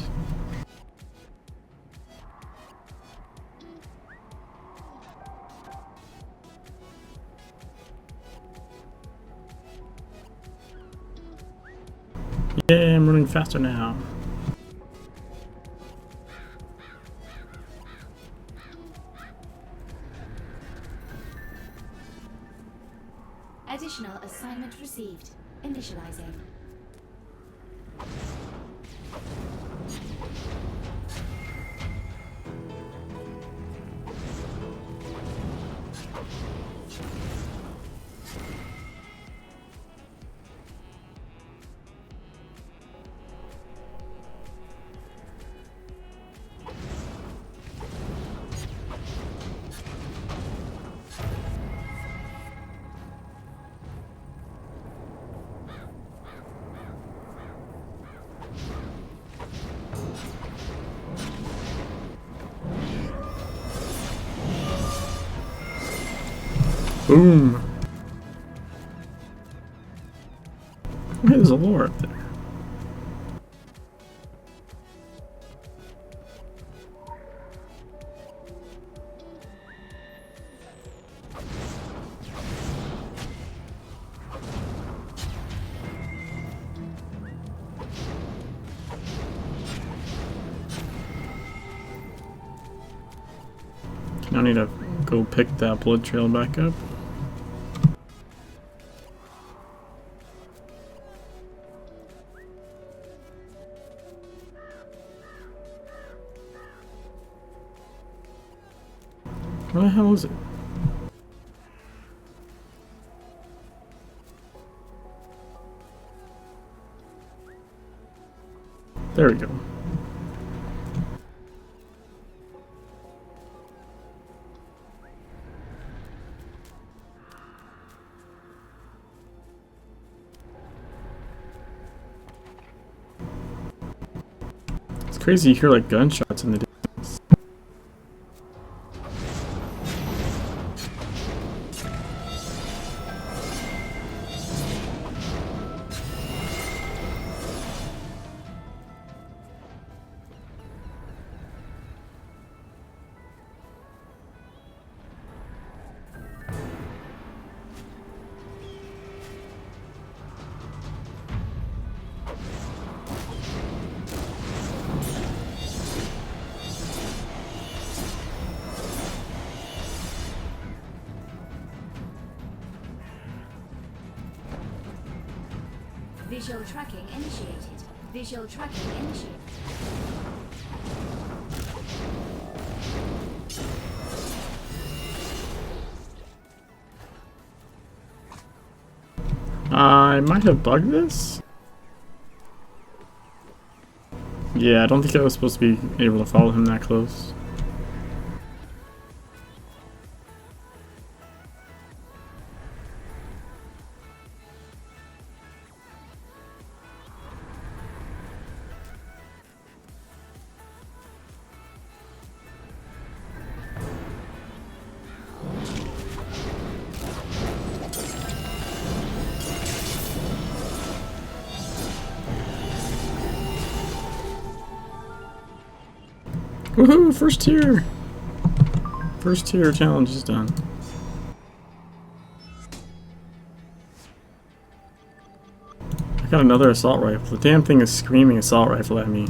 Yay, I'm running faster now. Additional assignment received. Initializing. Boom. Hey, there's a lore up there. I need to go pick that blood trail back up. Where the hell is it? There we go. It's crazy, you hear like gunshots in the distance. Visual tracking initiated. Visual tracking initiated. I might have bugged this? Yeah, I don't think I was supposed to be able to follow him that close. Woohoo! First tier! First tier challenge is done. I got another assault rifle. The damn thing is screaming assault rifle at me.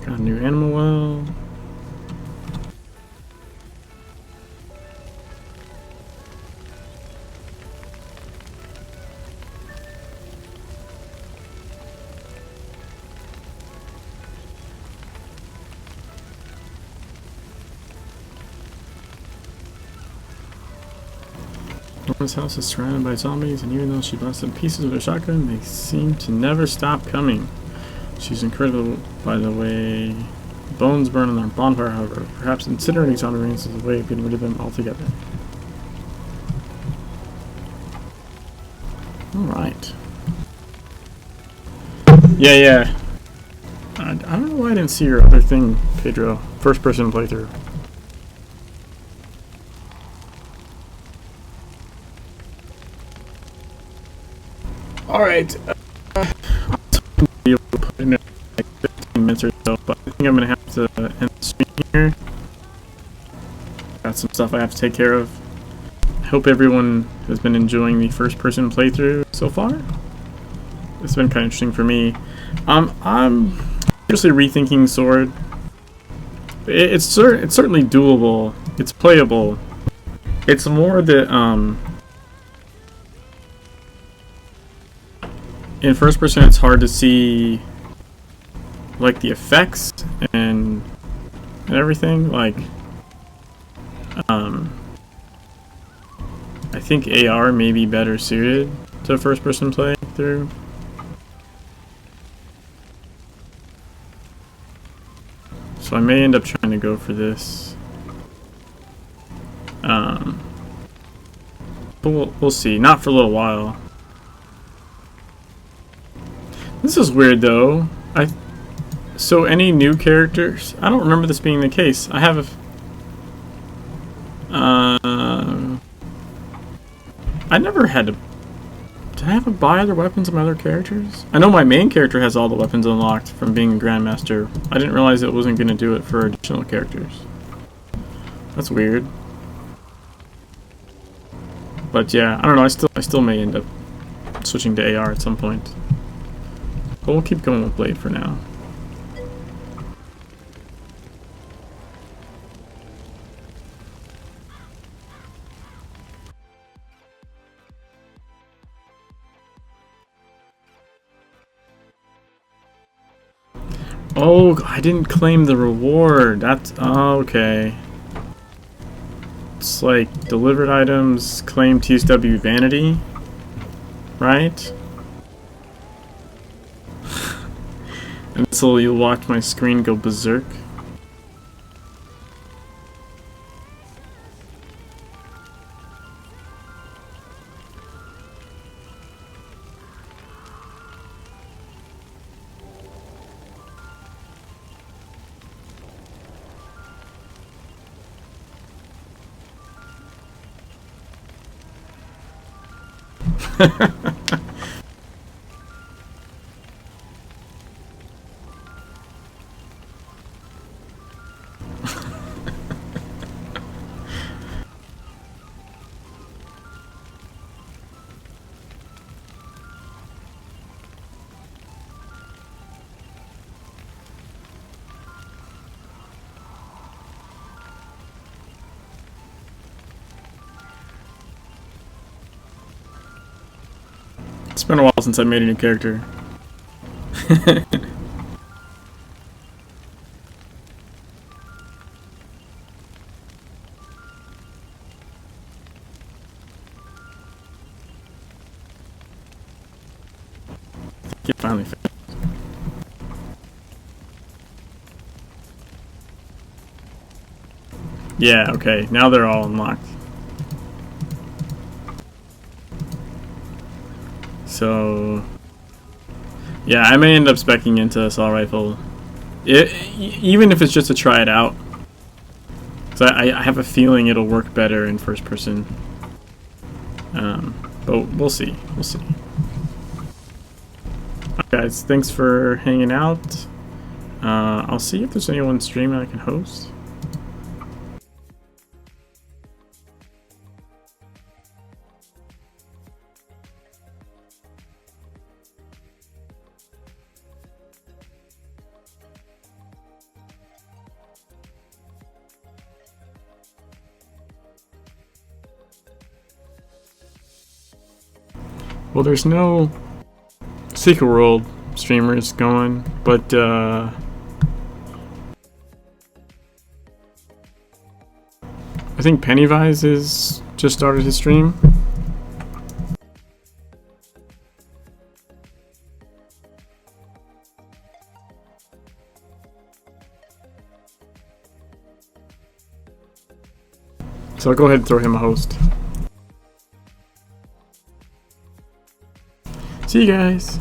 Got a new animal well. Norma's house is surrounded by zombies, and even though she busts in pieces with her shotgun, they seem to never stop coming. She's incredible, by the way. Bones burn on their bonfire, however. Perhaps incinerating zombie remains is a way of getting rid of them altogether. Alright. Yeah. I don't know why I didn't see your other thing, Pedro. First person playthrough. Alright. Be able to put in like 15 minutes or so, but I think I'm gonna have to end the stream here. Got some stuff I have to take care of. I hope everyone has been enjoying the first person playthrough so far. It's been kind of interesting for me. I'm seriously rethinking Sword. It's certainly doable. It's playable. It's more that in first person it's hard to see like the effects and everything. Like I think AR may be better suited to first person playthrough. So I may end up trying to go for this. But we'll see. Not for a little while. This is weird though. So any new characters? I don't remember this being the case. I have I never had to. Did I have to buy other weapons on my other characters? I know my main character has all the weapons unlocked from being a Grandmaster. I didn't realize it wasn't going to do it for additional characters. That's weird. But yeah, I don't know. I still may end up switching to AR at some point. But we'll keep going with Blade for now. Oh, I didn't claim the reward. That's okay. It's like delivered items, claim TSW vanity, right? And so you'll watch my screen go berserk. It's been a while since I made a new character. It finally finished. Yeah, okay. Now they're all unlocked. So... yeah, I may end up speccing into assault rifle. Even if it's just to try it out. So I have a feeling it'll work better in first person. But we'll see. We'll see. Alright guys, thanks for hanging out. I'll see if there's anyone streaming I can host. Well, there's no Secret World streamers going, but I think Pennywise is just started his stream. So I'll go ahead and throw him a host. See you guys.